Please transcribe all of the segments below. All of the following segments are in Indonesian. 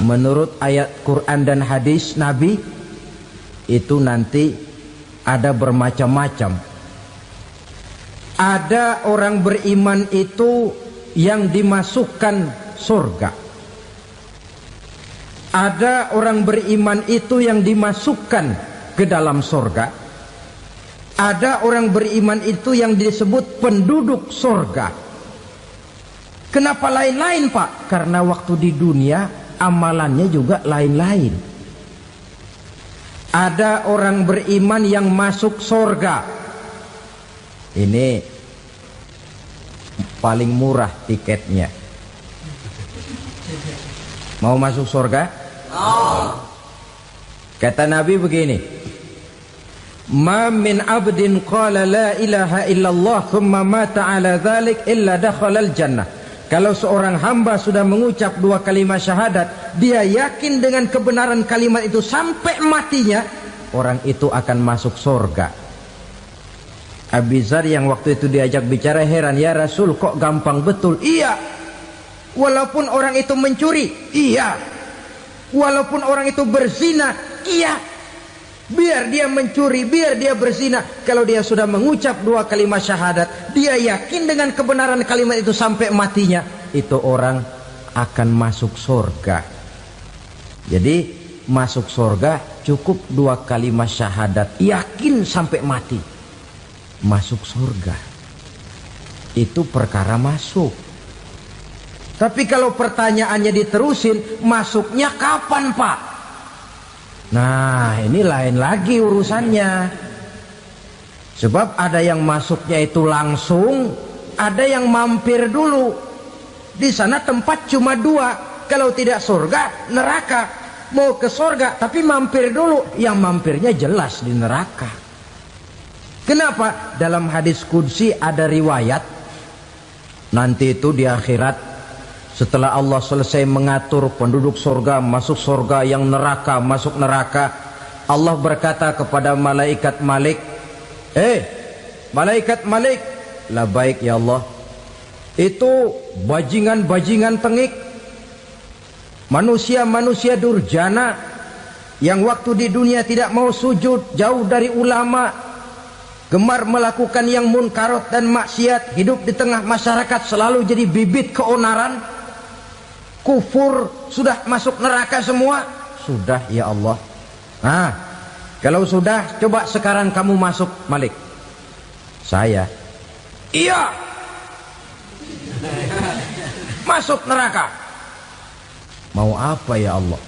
menurut ayat Quran dan hadis Nabi itu nanti ada bermacam-macam. Ada orang beriman itu yang dimasukkan surga. Ada orang beriman itu yang dimasukkan ke dalam surga. Ada orang beriman itu yang disebut penduduk surga. Kenapa lain-lain, Pak? Karena waktu di dunia amalannya juga lain-lain. Ada orang beriman yang masuk surga. Ini paling murah tiketnya. Mau masuk surga? Kata Nabi begini, ma min abdin qala la ilaha illallah thumma mata ala dhalik illa dakhalal jannah. Kalau seorang hamba sudah mengucap dua kalimat syahadat, dia yakin dengan kebenaran kalimat itu sampai matinya, orang itu akan masuk surga. Abi Dzar yang waktu itu diajak bicara heran, ya Rasul kok gampang betul? Iya, walaupun orang itu mencuri, iya, walaupun orang itu berzina, iya. Biar dia mencuri, biar dia berzina, kalau dia sudah mengucap dua kalimat syahadat, dia yakin dengan kebenaran kalimat itu sampai matinya, itu orang akan masuk surga. Jadi masuk surga cukup dua kalimat syahadat, yakin sampai mati, masuk surga. Itu perkara masuk. Tapi kalau pertanyaannya diterusin, masuknya kapan, Pak? Nah, ini lain lagi urusannya. Sebab ada yang masuknya itu langsung, ada yang mampir dulu. Di sana tempat cuma dua, kalau tidak surga, neraka. Mau ke surga tapi mampir dulu, yang mampirnya jelas di neraka. Kenapa? Dalam hadis qudsi ada riwayat, nanti itu di akhirat, setelah Allah selesai mengatur penduduk surga masuk surga, yang neraka masuk neraka, Allah berkata kepada malaikat Malik, malaikat Malik, labaik ya Allah, itu bajingan-bajingan tengik, manusia-manusia durjana yang waktu di dunia tidak mau sujud, jauh dari ulama, gemar melakukan yang munkarat dan maksiat, hidup di tengah masyarakat selalu jadi bibit keonaran, kufur, sudah masuk neraka semua. Sudah ya Allah. Nah, kalau sudah, coba sekarang kamu masuk, Malik. Saya, iya, masuk neraka. Mau apa ya Allah?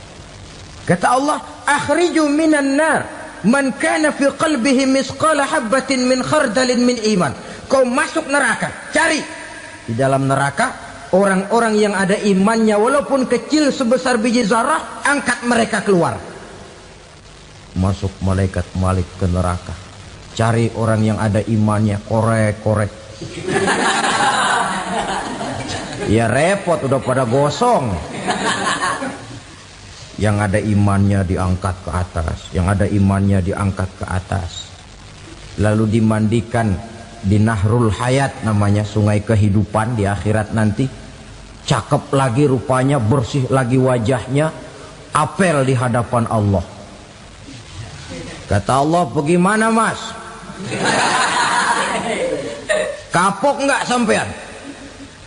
Kata Allah, akhriju minan nar man kana fi qalbihi misqala habatin min khardalin min iman. Kau masuk neraka, cari di dalam neraka orang-orang yang ada imannya walaupun kecil sebesar biji zarah, angkat mereka keluar. Masuk malaikat Malik ke neraka, cari orang yang ada imannya, korek-korek. Ya repot, udah pada gosong. Yang ada imannya diangkat ke atas, yang ada imannya diangkat ke atas, lalu dimandikan di Nahrul Hayat, namanya sungai kehidupan di akhirat nanti. Cakep lagi rupanya, bersih lagi wajahnya, apel di hadapan Allah. Kata Allah, bagaimana mas? Kapok nggak sampean?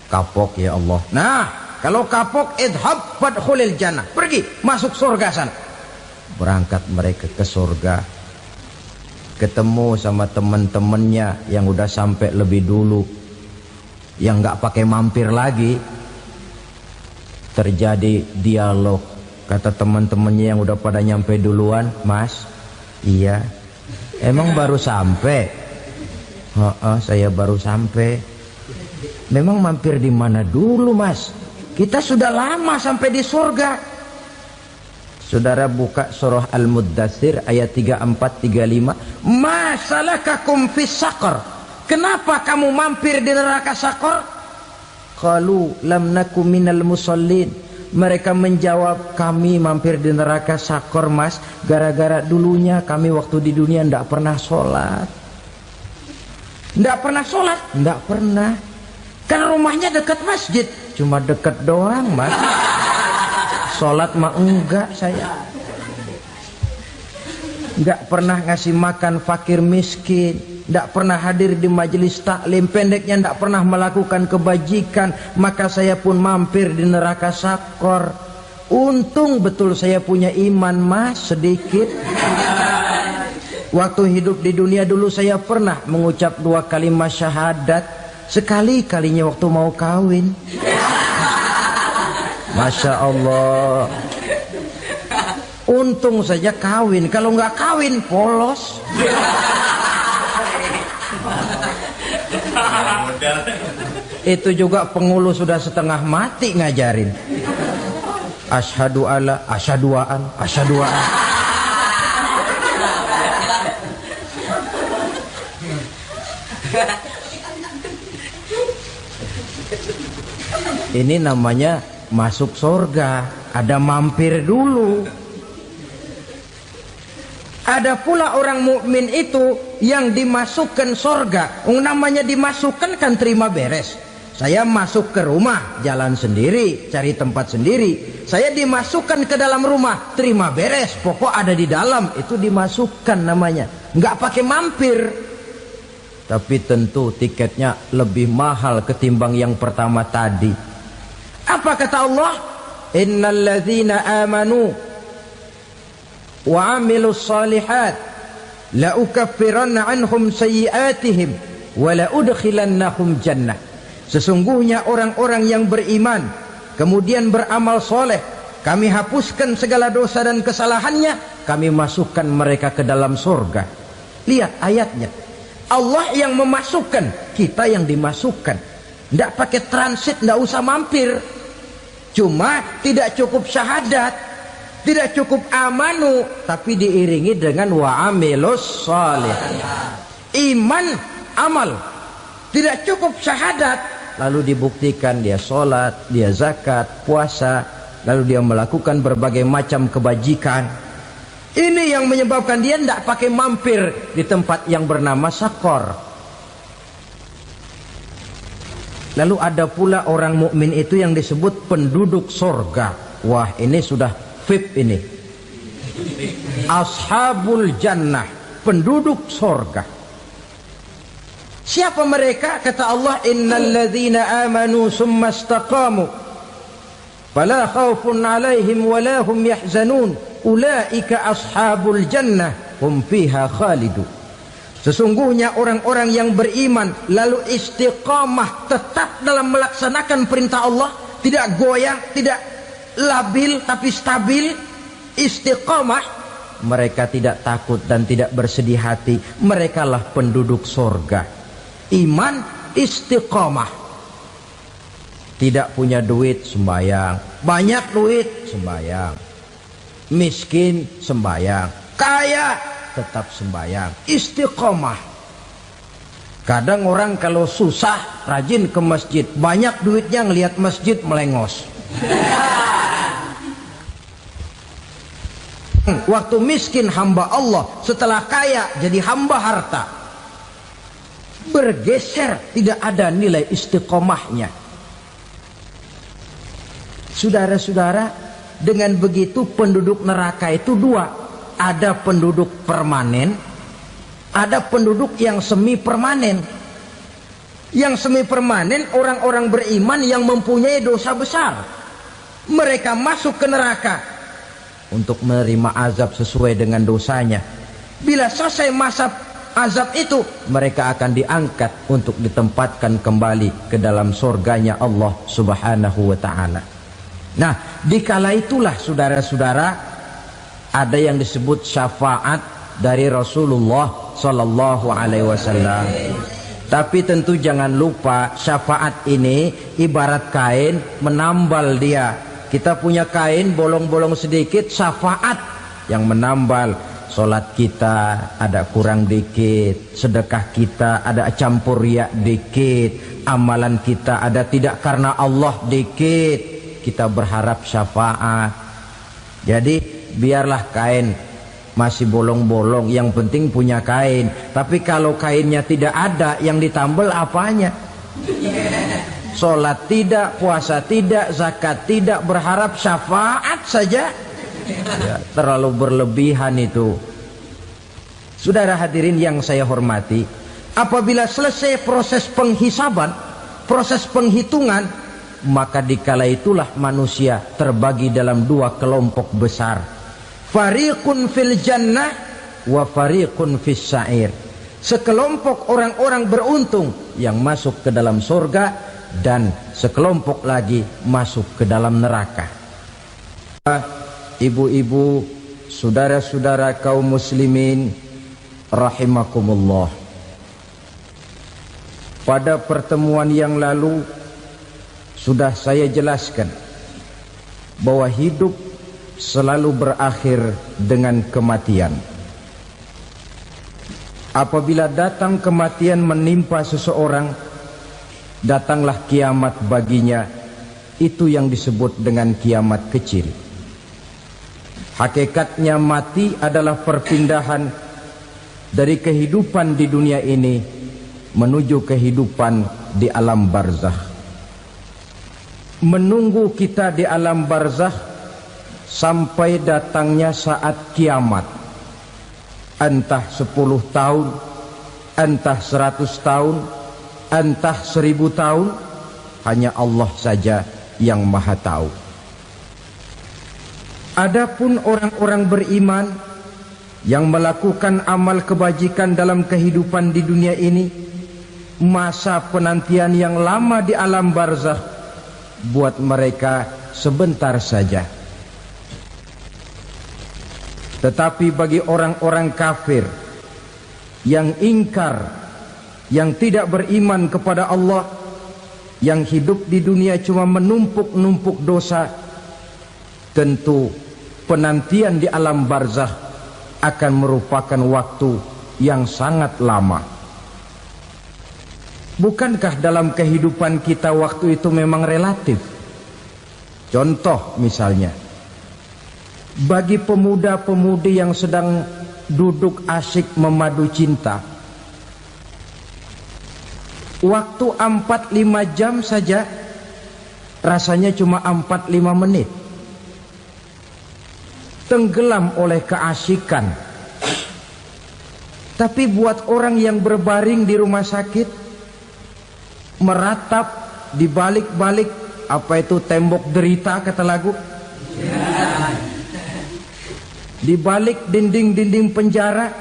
Kapok ya Allah. Nah, kalau kapok, idhab fadkhulil jannah, pergi masuk surga sana. Berangkat mereka ke surga, ketemu sama teman-temannya yang udah sampai lebih dulu, yang nggak pakai mampir lagi. Terjadi dialog. Kata teman-temannya yang udah pada nyampe duluan, mas, iya, emang baru sampai? Saya baru sampai. Memang mampir di mana dulu mas? Kita sudah lama sampai di surga. Saudara buka surah Al-Muddatsir ayat 34-35. Ma salakakum fis saqar? Kenapa kamu mampir di neraka Saqar? Qalu lam naku minal musallin. Mereka menjawab, kami mampir di neraka Saqar mas, gara-gara dulunya kami waktu di dunia ndak pernah sholat. Ndak pernah sholat? Ndak pernah. Kan rumahnya dekat masjid, cuma dekat doang mas. Sholat mah enggak saya. Enggak pernah ngasih makan fakir miskin, enggak pernah hadir di majelis taklim, pendeknya enggak pernah melakukan kebajikan, maka saya pun mampir di neraka sakor. Untung betul saya punya iman mas sedikit. Waktu hidup di dunia dulu saya pernah mengucap 2 kalimat syahadat, sekali-kalinya waktu mau kawin. Masya Allah. Untung saja kawin, kalau nggak kawin polos. Itu juga pengulu sudah setengah mati ngajarin. Asyhadu alla, asyaduaan, asyaduaan. Ini namanya masuk surga, ada mampir dulu. Ada pula orang mukmin itu yang dimasukkan surga. Namanya dimasukkan kan terima beres. Saya masuk ke rumah, jalan sendiri, cari tempat sendiri. Saya dimasukkan ke dalam rumah, terima beres. Pokok ada di dalam, itu dimasukkan namanya. Nggak pakai mampir. Tapi tentu tiketnya lebih mahal ketimbang yang pertama tadi. Apa kata Allah? Innal ladzina amanu wa amilus salihat la ukaffiranna anhum sayyi'atihim wa la udkhilannahum jannah. Sesungguhnya orang-orang yang beriman kemudian beramal soleh, kami hapuskan segala dosa dan kesalahannya, kami masukkan mereka ke dalam surga. Lihat ayatnya, Allah yang memasukkan, kita yang dimasukkan. Tidak pakai transit, tidak usah mampir. Cuma tidak cukup syahadat, tidak cukup amanu, tapi diiringi dengan wa'amilus salih. Iman, amal. Tidak cukup syahadat, lalu dibuktikan dia sholat, dia zakat, puasa, lalu dia melakukan berbagai macam kebajikan. Ini yang menyebabkan dia tidak pakai mampir di tempat yang bernama sakor. Lalu ada pula orang mukmin itu yang disebut penduduk sorga. Wah, ini sudah VIP ini. Ashabul jannah, penduduk sorga. Siapa mereka? Kata Allah, innal ladzina amanu summa istaqamu fala khaufun alaihim wala hum yahzanun ulaika ashabul jannah hum fiha khalidun. Sesungguhnya orang-orang yang beriman lalu istiqamah, tetap dalam melaksanakan perintah Allah, tidak goyang, tidak labil tapi stabil, istiqamah, mereka tidak takut dan tidak bersedih hati. Merekalah penduduk surga. Iman, istiqamah. Tidak punya duit, sembahyang. Banyak duit, sembahyang. Miskin, sembahyang. Kaya, tetap sembahyang. Istiqamah. Kadang orang kalau susah rajin ke masjid, banyak duitnya ngelihat masjid melengos. Waktu miskin hamba Allah, setelah kaya jadi hamba harta. Bergeser, tidak ada nilai istiqomahnya. Saudara-saudara, dengan begitu penduduk neraka itu dua. Ada penduduk permanen, ada penduduk yang semi permanen. Yang semi permanen orang-orang beriman yang mempunyai dosa besar. Mereka masuk ke neraka untuk menerima azab sesuai dengan dosanya. Bila selesai masa azab itu, mereka akan diangkat untuk ditempatkan kembali ke dalam surganya Allah Subhanahu wa ta'ala. Nah, dikala itulah saudara-saudara, ada yang disebut syafaat dari Rasulullah Sallallahu Alaihi Wasallam. Tapi tentu jangan lupa, syafaat ini ibarat kain menambal dia. Kita punya kain bolong-bolong sedikit, syafaat yang menambal. Solat kita ada kurang dikit, sedekah kita ada campur riak dikit, amalan kita ada tidak karena Allah dikit, kita berharap syafaat. Jadi biarlah kain masih bolong-bolong, yang penting punya kain. Tapi kalau kainnya tidak ada, yang ditambal apanya? sholat tidak, puasa tidak, zakat tidak, berharap syafaat saja. Ya, terlalu berlebihan itu. Saudara hadirin yang saya hormati, apabila selesai proses penghisaban, proses penghitungan, maka dikala itulah manusia terbagi dalam dua kelompok besar. Fariqun fil jannah wa fariqun fis sa'ir. Sekelompok orang-orang beruntung yang masuk ke dalam surga, dan sekelompok lagi masuk ke dalam neraka. Ibu-ibu, saudara-saudara kaum muslimin rahimakumullah. Pada pertemuan yang lalu sudah saya jelaskan bahwa hidup selalu berakhir dengan kematian. Apabila datang kematian menimpa seseorang, datanglah kiamat baginya. Itu yang disebut dengan kiamat kecil. Hakikatnya mati adalah perpindahan dari kehidupan di dunia ini menuju kehidupan di alam barzakh. Menunggu kita di alam barzakh sampai datangnya saat kiamat. Entah 10 tahun, entah 100 tahun, entah 1000 tahun, hanya Allah saja yang maha tahu. Adapun orang-orang beriman yang melakukan amal kebajikan dalam kehidupan di dunia ini, masa penantian yang lama di alam barzakh buat mereka sebentar saja. Tetapi bagi orang-orang kafir yang ingkar, yang tidak beriman kepada Allah, yang hidup di dunia cuma menumpuk-numpuk dosa, tentu penantian di alam barzakh akan merupakan waktu yang sangat lama. Bukankah dalam kehidupan kita waktu itu memang relatif? Contoh misalnya, bagi pemuda-pemudi yang sedang duduk asyik memadu cinta, waktu 4-5 jam saja rasanya cuma 4-5 menit. Tenggelam oleh keasikan. Tapi buat orang yang berbaring di rumah sakit, meratap di balik-balik apa itu tembok derita kata lagu, di balik dinding-dinding penjara,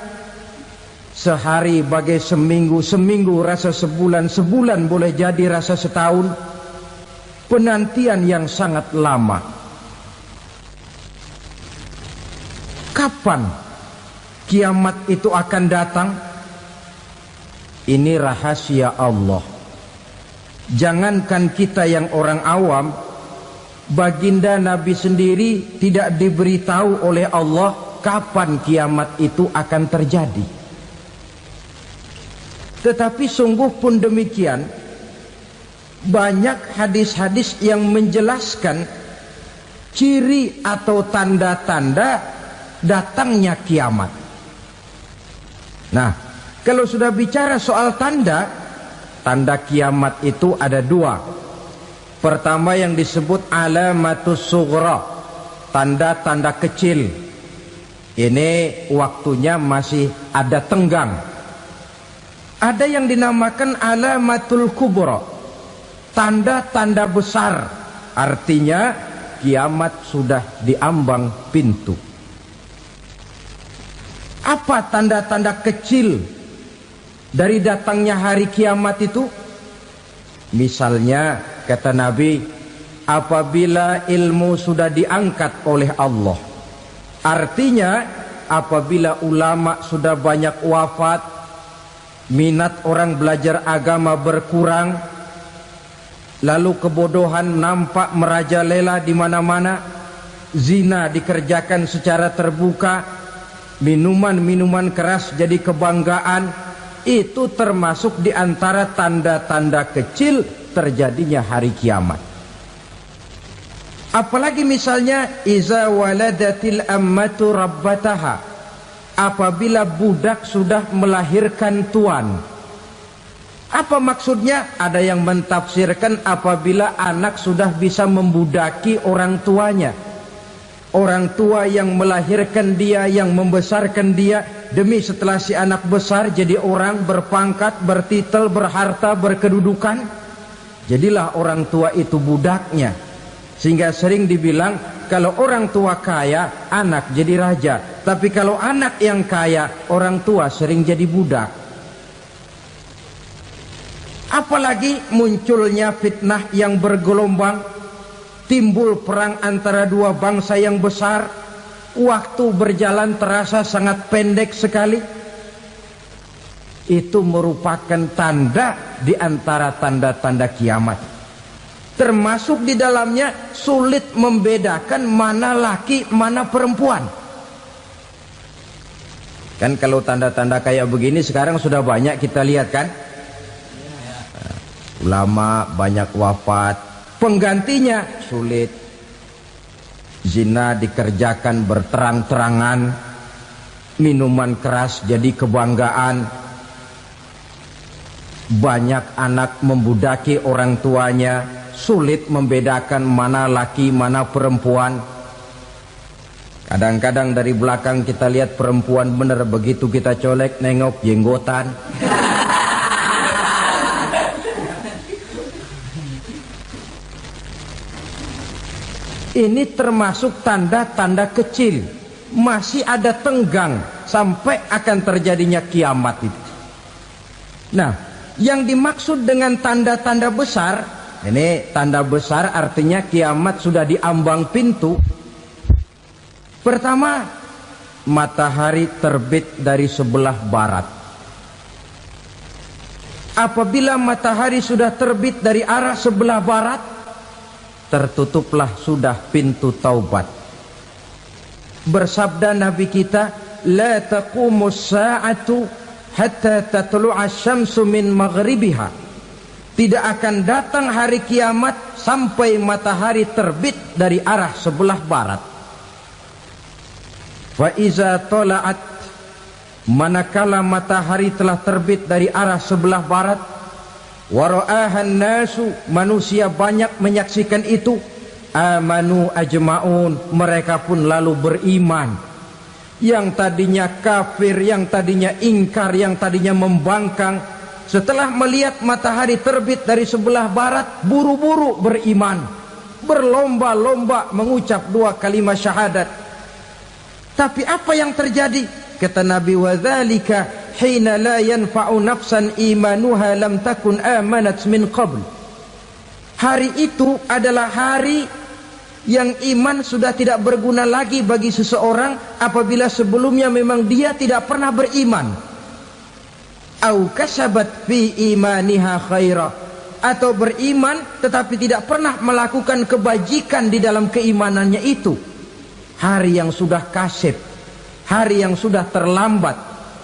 sehari bagai seminggu, seminggu rasa sebulan, sebulan boleh jadi rasa setahun. Penantian yang sangat lama. Kapan kiamat itu akan datang? Ini rahasia Allah. Jangankan kita yang orang awam, baginda Nabi sendiri tidak diberitahu oleh Allah kapan kiamat itu akan terjadi. Tetapi sungguh pun demikian, banyak hadis-hadis yang menjelaskan ciri atau tanda-tanda datangnya kiamat. Nah, kalau sudah bicara soal tanda, tanda kiamat itu ada dua. Pertama yang disebut alamatus sughra, tanda-tanda kecil. Ini waktunya masih ada tenggang. Ada yang dinamakan alamatul kubra, tanda-tanda besar. Artinya kiamat sudah diambang pintu. Apa tanda-tanda kecil dari datangnya hari kiamat itu? Misalnya kata Nabi, apabila ilmu sudah diangkat oleh Allah, artinya apabila ulama sudah banyak wafat, minat orang belajar agama berkurang, lalu kebodohan nampak merajalela di mana-mana, zina dikerjakan secara terbuka, minuman-minuman keras jadi kebanggaan, itu termasuk di antara tanda-tanda kecil terjadinya hari kiamat. Apalagi misalnya iza waladatil ammatu rabbataha, apabila budak sudah melahirkan tuan. Apa maksudnya? Ada yang mentafsirkan apabila anak sudah bisa membudaki orang tuanya. Orang tua yang melahirkan dia, yang membesarkan dia, demi setelah si anak besar jadi orang berpangkat, bertitel, berharta, berkedudukan, jadilah orang tua itu budaknya. Sehingga sering dibilang kalau orang tua kaya, anak jadi raja. Tapi kalau anak yang kaya, orang tua sering jadi budak. Apalagi munculnya fitnah yang bergelombang, timbul perang antara dua bangsa yang besar, waktu berjalan terasa sangat pendek sekali. Itu merupakan tanda di antara tanda-tanda kiamat. Termasuk di dalamnya sulit membedakan mana laki, mana perempuan. Kan kalau tanda-tanda kayak begini sekarang sudah banyak kita lihat kan? Ulama banyak wafat, penggantinya sulit. Zina dikerjakan berterang-terangan, minuman keras jadi kebanggaan, banyak anak membudaki orang tuanya, sulit membedakan mana laki mana perempuan. Kadang-kadang dari belakang kita lihat perempuan bener, begitu kita colek nengok jenggotan. Ini termasuk tanda-tanda kecil. Masih ada tenggang sampai akan terjadinya kiamat itu. Nah, yang dimaksud dengan tanda-tanda besar, ini tanda besar artinya kiamat sudah diambang pintu. Pertama, matahari terbit dari sebelah barat. Apabila matahari sudah terbit dari arah sebelah barat, tertutuplah sudah pintu taubat. Bersabda Nabi kita, la taqumus sa'atu hatta tatlu'a syamsu min maghribiha. Tidak akan datang hari kiamat sampai matahari terbit dari arah sebelah barat. Fa iza tala'at, manakala matahari telah terbit dari arah sebelah barat, wara'ahan nasu, manusia banyak menyaksikan itu, amanu ajma'un, mereka pun lalu beriman. Yang tadinya kafir, yang tadinya ingkar, yang tadinya membangkang, setelah melihat matahari terbit dari sebelah barat, buru-buru beriman, berlomba-lomba mengucap dua kalimat syahadat. Tapi apa yang terjadi? Kata Nabi, wadzalika hina la yanfa'u nafsan imanuha lam takun amanat min qabl. Hari itu adalah hari yang iman sudah tidak berguna lagi bagi seseorang apabila sebelumnya memang dia tidak pernah beriman. Au kasabat fi imaniha khaira, atau beriman tetapi tidak pernah melakukan kebajikan di dalam keimanannya itu. Hari yang sudah kasib, hari yang sudah terlambat,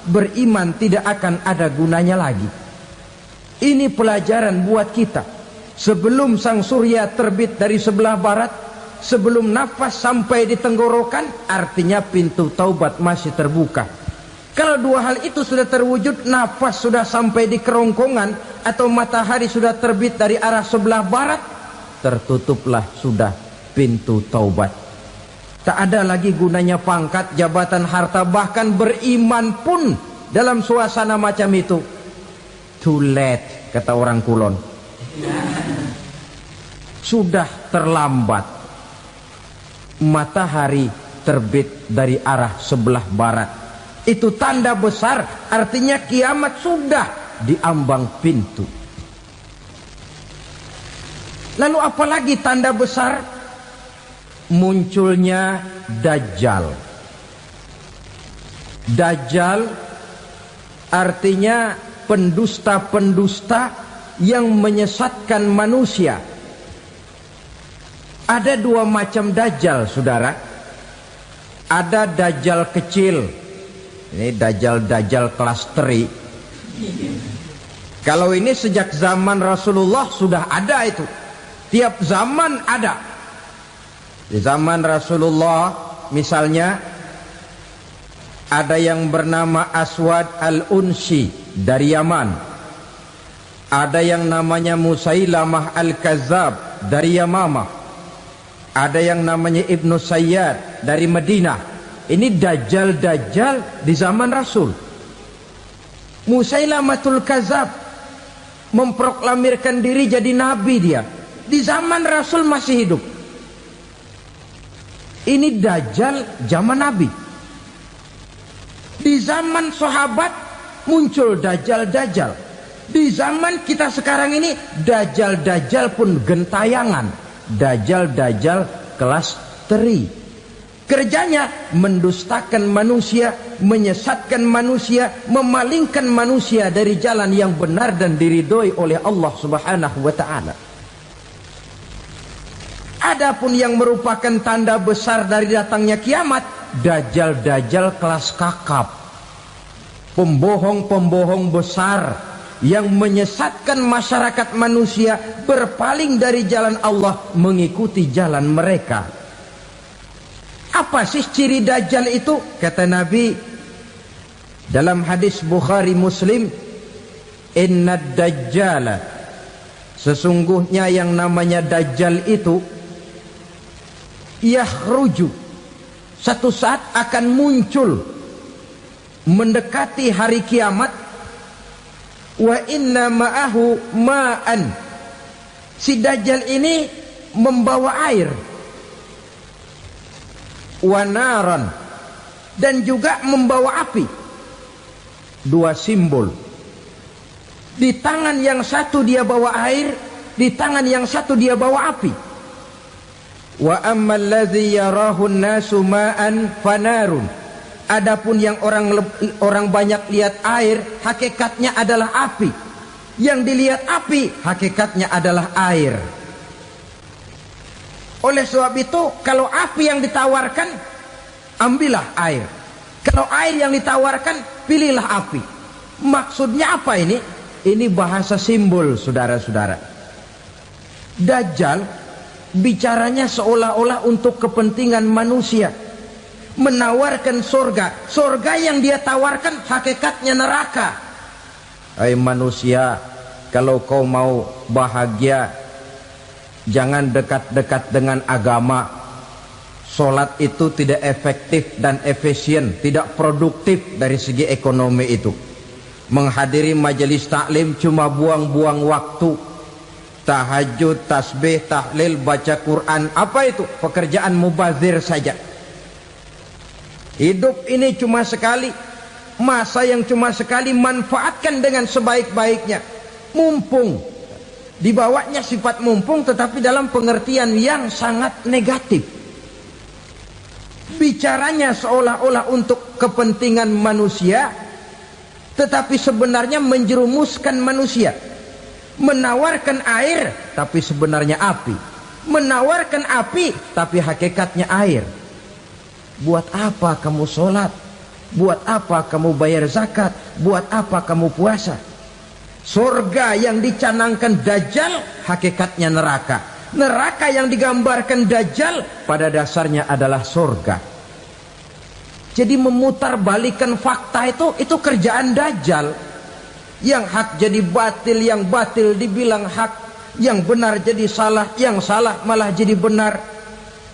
beriman tidak akan ada gunanya lagi. Ini pelajaran buat kita. Sebelum sang surya terbit dari sebelah barat, sebelum nafas sampai di tenggorokan, artinya pintu taubat masih terbuka. Kalau dua hal itu sudah terwujud, nafas sudah sampai di kerongkongan atau matahari sudah terbit dari arah sebelah barat, tertutuplah sudah pintu taubat. Tak ada lagi gunanya pangkat, jabatan, harta, bahkan beriman pun dalam suasana macam itu. Too late, kata orang Kulon. Sudah terlambat. Matahari terbit dari arah sebelah barat. Itu tanda besar, artinya kiamat sudah diambang pintu. Lalu apalagi tanda besar? Munculnya Dajjal. Dajjal artinya pendusta-pendusta yang menyesatkan manusia. Ada dua macam Dajjal, saudara. Ada Dajjal kecil. Ini Dajjal kelas teri. Kalau ini sejak zaman Rasulullah sudah ada itu. Tiap zaman ada. Di zaman Rasulullah misalnya ada yang bernama Aswad al-Unsi dari Yaman. Ada yang namanya Musailamah Al-Kazzab dari Yamamah. Ada yang namanya Ibnu Sayyad dari Madinah. Ini dajjal-dajjal di zaman Rasul. Musailamatul Kazzab memproklamirkan diri jadi nabi dia. Di zaman Rasul masih hidup. Ini dajjal zaman Nabi. Di zaman sahabat muncul dajjal-dajjal. Di zaman kita sekarang ini dajjal-dajjal pun gentayangan. Dajjal-dajjal kelas teri. Kerjanya mendustakan manusia, menyesatkan manusia, memalingkan manusia dari jalan yang benar dan diridhoi oleh Allah Subhanahu wa taala. Adapun yang merupakan tanda besar dari datangnya kiamat, dajjal-dajjal kelas kakap. Pembohong-pembohong besar yang menyesatkan masyarakat manusia berpaling dari jalan Allah mengikuti jalan mereka. Apa sih ciri dajjal itu? Kata Nabi dalam hadis Bukhari Muslim, inna dajjala, sesungguhnya yang namanya dajjal itu yakhruju, satu saat akan muncul mendekati hari kiamat. Wa inna ma'ahu ma'an, si dajjal ini membawa air. Wa naran, dan juga membawa api. Dua simbol. Di tangan yang satu dia bawa air, di tangan yang satu dia bawa api. Wa ammal ladzi yarahu an-nasu ma'an fanarun, adapun yang orang banyak lihat air, hakikatnya adalah api. Yang dilihat api, hakikatnya adalah air. Oleh sebab itu, kalau api yang ditawarkan, ambillah air. Kalau air yang ditawarkan, pilihlah api. Maksudnya apa ini? Ini bahasa simbol, saudara-saudara. Dajjal bicaranya seolah-olah untuk kepentingan manusia. Menawarkan surga. Surga yang dia tawarkan hakikatnya neraka. Hai manusia, kalau kau mau bahagia, jangan dekat-dekat dengan agama. Sholat itu tidak efektif dan efisien, tidak produktif dari segi ekonomi itu. Menghadiri majelis taklim cuma buang-buang waktu. Tahajud, tasbih, tahlil, baca Quran, apa itu? Pekerjaan mubazir saja. Hidup ini cuma sekali, masa yang cuma sekali, manfaatkan dengan sebaik-baiknya. Mumpung, dibawanya sifat mumpung tetapi dalam pengertian yang sangat negatif. Bicaranya seolah-olah untuk kepentingan manusia, tetapi sebenarnya menjerumuskan manusia. Menawarkan air tapi sebenarnya api. Menawarkan api tapi hakikatnya air. Buat apa kamu sholat? Buat apa kamu bayar zakat? Buat apa kamu puasa? Surga yang dicanangkan dajjal hakikatnya neraka. Neraka yang digambarkan dajjal pada dasarnya adalah surga. Jadi memutarbalikkan fakta itu kerjaan dajjal. Yang hak jadi batil, yang batil dibilang hak, yang benar jadi salah, yang salah malah jadi benar.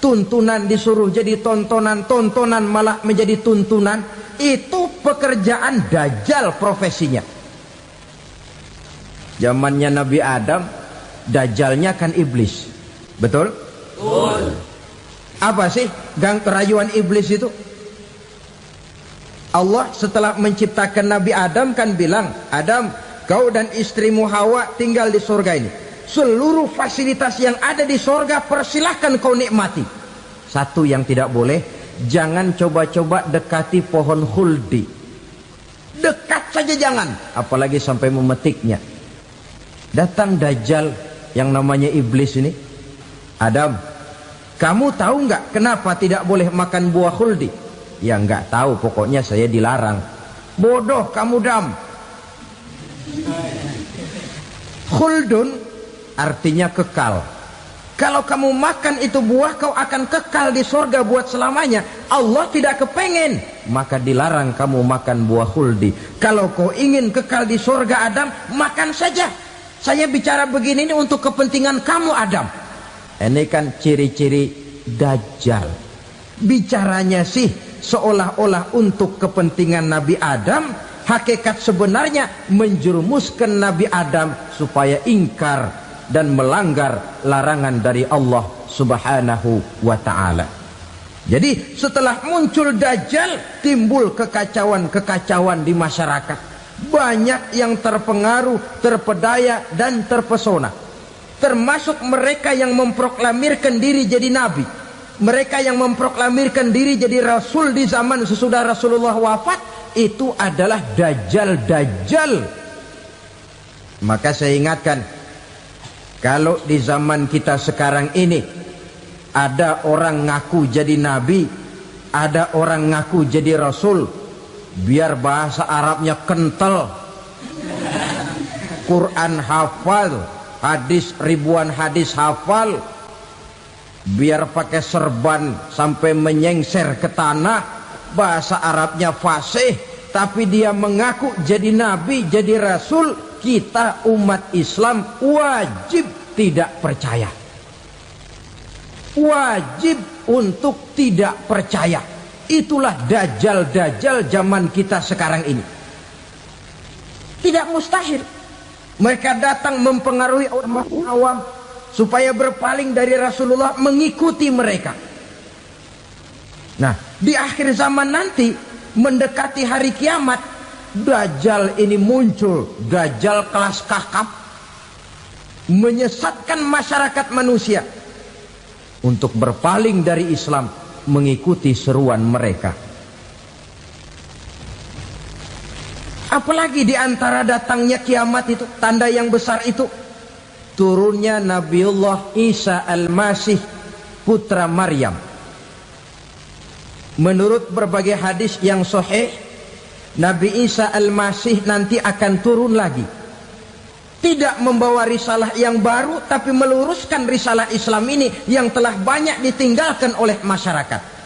Tuntunan disuruh jadi tontonan, tontonan malah menjadi tuntunan. Itu pekerjaan dajjal profesinya. Zamannya Nabi Adam, dajjalnya kan iblis. Betul? Betul. Apa sih gang kerayuan iblis itu? Allah setelah menciptakan Nabi Adam kan bilang, Adam, kau dan istrimu Hawa tinggal di surga ini. Seluruh fasilitas yang ada di surga persilahkan kau nikmati. Satu yang tidak boleh, jangan coba-coba dekati pohon khuldi. Dekat saja jangan, apalagi sampai memetiknya. Datang dajjal yang namanya iblis ini. Adam, kamu tahu nggak kenapa tidak boleh makan buah khuldi? Ya nggak tahu, pokoknya saya dilarang. Bodoh kamu Dam. Khuldun artinya kekal. Kalau kamu makan itu buah, kau akan kekal di surga buat selamanya. Allah tidak kepengen, maka dilarang kamu makan buah khuldi. Kalau kau ingin kekal di surga Adam, makan saja. Saya bicara begini ini untuk kepentingan kamu Adam. Ini kan ciri-ciri Dajjal. Bicaranya sih seolah-olah untuk kepentingan Nabi Adam, hakikat sebenarnya menjerumuskan Nabi Adam supaya ingkar dan melanggar larangan dari Allah Subhanahu wa ta'ala. Jadi setelah muncul Dajjal, timbul kekacauan-kekacauan di masyarakat. Banyak yang terpengaruh, terpedaya dan terpesona. Termasuk mereka yang memproklamirkan diri jadi nabi, mereka yang memproklamirkan diri jadi rasul di zaman sesudah Rasulullah wafat. Itu adalah Dajjal. Maka saya ingatkan, kalau di zaman kita sekarang ini ada orang ngaku jadi nabi, ada orang ngaku jadi rasul, biar bahasa Arabnya kental, Quran hafal, hadis ribuan hadis hafal, biar pakai serban sampai menyengser ke tanah, bahasa Arabnya fasih, tapi dia mengaku jadi nabi, jadi rasul, kita umat Islam wajib tidak percaya. Wajib untuk tidak percaya. Itulah Dajjal zaman kita sekarang ini. Tidak mustahil mereka datang mempengaruhi orang awam supaya berpaling dari Rasulullah, mengikuti mereka. Nah, di akhir zaman nanti, mendekati hari kiamat, Dajjal ini muncul. Dajjal kelas kakap, menyesatkan masyarakat manusia untuk berpaling dari Islam, mengikuti seruan mereka. Apalagi di antara datangnya kiamat itu, tanda yang besar itu, turunnya Nabiullah Isa Al-Masih, putra Maryam. Menurut berbagai hadis yang sahih, Nabi Isa Al-Masih nanti akan turun lagi. Tidak membawa risalah yang baru, tapi meluruskan risalah Islam ini yang telah banyak ditinggalkan oleh masyarakat.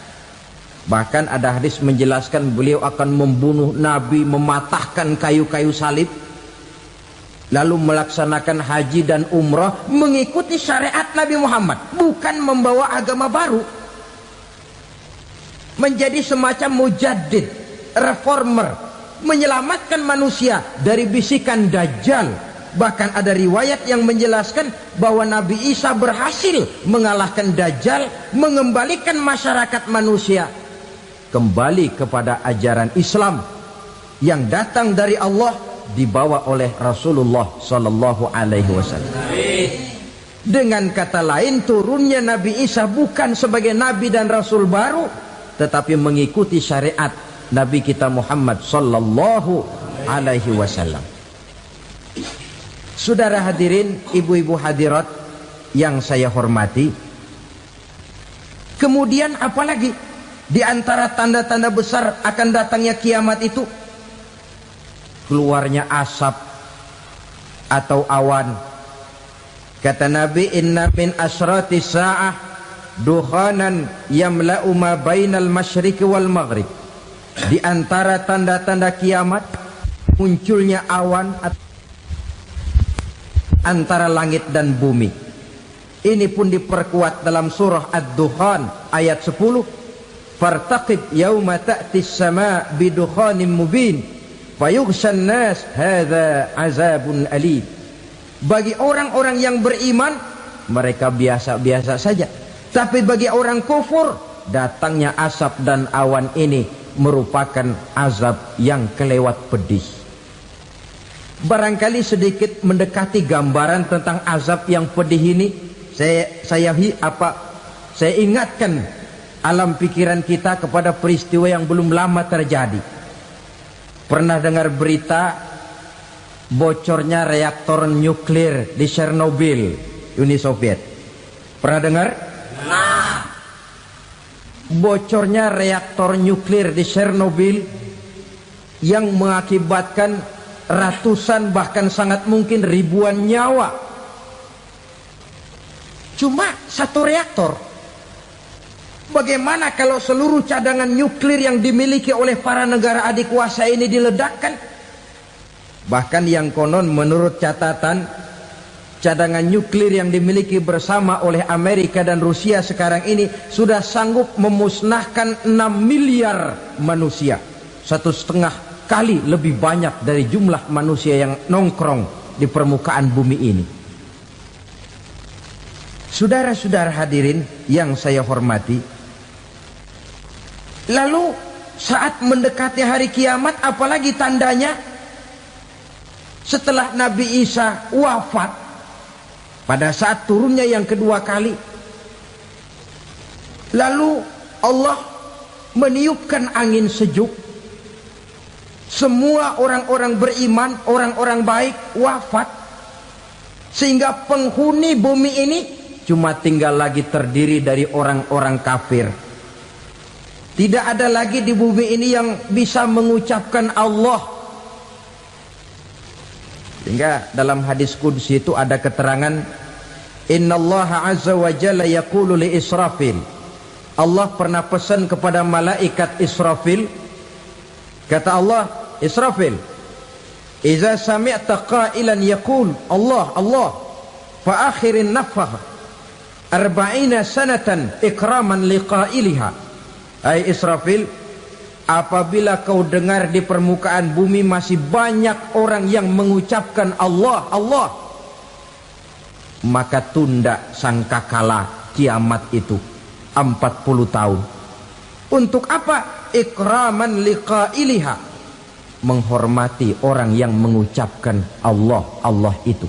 Bahkan ada hadis menjelaskan beliau akan membunuh Nabi, mematahkan kayu-kayu salib, lalu melaksanakan haji dan umrah mengikuti syariat Nabi Muhammad, bukan membawa agama baru. Menjadi semacam mujaddid, reformer, menyelamatkan manusia dari bisikan Dajjal. Bahkan ada riwayat yang menjelaskan bahwa Nabi Isa berhasil mengalahkan Dajjal, mengembalikan masyarakat manusia kembali kepada ajaran Islam yang datang dari Allah, dibawa oleh Rasulullah sallallahu alaihi wasallam. Dengan kata lain, turunnya Nabi Isa bukan sebagai nabi dan rasul baru, tetapi mengikuti syariat Nabi kita Muhammad sallallahu alaihi wasallam. Saudara hadirin, ibu-ibu hadirat yang saya hormati, kemudian apalagi di antara tanda-tanda besar akan datangnya kiamat itu? Keluarnya asap atau awan. Kata Nabi, inna min asrati sa'ah dukhanan yamla'u ma bainal masyriqi wal maghrib. Di antara tanda-tanda kiamat, munculnya awan antara langit dan bumi. Ini pun diperkuat dalam surah Ad-Dukhan ayat 10. Fartaqib yauma ta'tis sama bidukhanim mubin fayughshan nas hadza azabun alim. Bagi orang-orang yang beriman, mereka biasa-biasa saja. Tapi bagi orang kufur, datangnya asap dan awan ini merupakan azab yang kelewat pedih. Barangkali sedikit mendekati gambaran tentang azab yang pedih ini, saya ingatkan alam pikiran kita kepada peristiwa yang belum lama terjadi. Pernah dengar berita bocornya reaktor nuklir di Chernobyl, Uni Soviet? Pernah dengar? Bocornya reaktor nuklir di Chernobyl yang mengakibatkan ratusan bahkan sangat mungkin ribuan nyawa. Cuma satu reaktor. Bagaimana kalau seluruh cadangan nuklir yang dimiliki oleh para negara adikuasa ini diledakkan? Bahkan yang konon menurut catatan cadangan nuklir yang dimiliki bersama oleh Amerika dan Rusia sekarang ini sudah sanggup memusnahkan 6 miliar manusia, 1,5 kali lebih banyak dari jumlah manusia yang nongkrong di permukaan bumi ini. Saudara-saudara hadirin yang saya hormati, lalu saat mendekati hari kiamat, apalagi tandanya? Setelah Nabi Isa wafat, pada saat turunnya yang kedua kali, lalu Allah meniupkan angin sejuk. Semua orang-orang beriman, orang-orang baik wafat, sehingga penghuni bumi ini cuma tinggal lagi terdiri dari orang-orang kafir. Tidak ada lagi di bumi ini yang bisa mengucapkan Allah. Sehingga dalam hadis qudsi itu ada keterangan, innallaha azza wa jalla yaqulu li Israfil. Allah pernah pesan kepada malaikat Israfil, kata Allah, Israfil, idza sami'ta qailan yaqul Allah Allah fa akhirin nafkhah 40 sanatan ikraman liqailiha. Hai Israfil, apabila kau dengar di permukaan bumi masih banyak orang yang mengucapkan Allah Allah, maka tunda sangkakala kiamat itu 40 tahun. Untuk apa? Ikraman liqailiha, menghormati orang yang mengucapkan Allah Allah itu.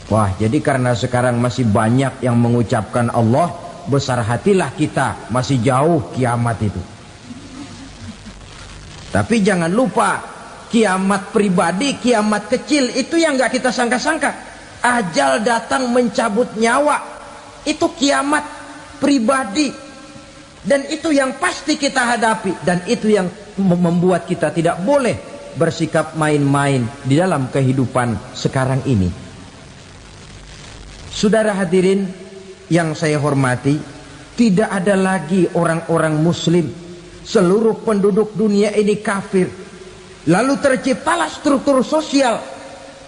Wah, jadi karena sekarang masih banyak yang mengucapkan Allah, besar hatilah kita, masih jauh kiamat itu. Tapi jangan lupa, kiamat pribadi, kiamat kecil itu yang gak kita sangka-sangka. Ajal datang mencabut nyawa, itu kiamat pribadi. Dan itu yang pasti kita hadapi. Dan itu yang membuat kita tidak boleh bersikap main-main di dalam kehidupan sekarang ini. Saudara hadirin yang saya hormati, tidak ada lagi orang-orang muslim. Seluruh penduduk dunia ini kafir. Lalu terciptalah struktur sosial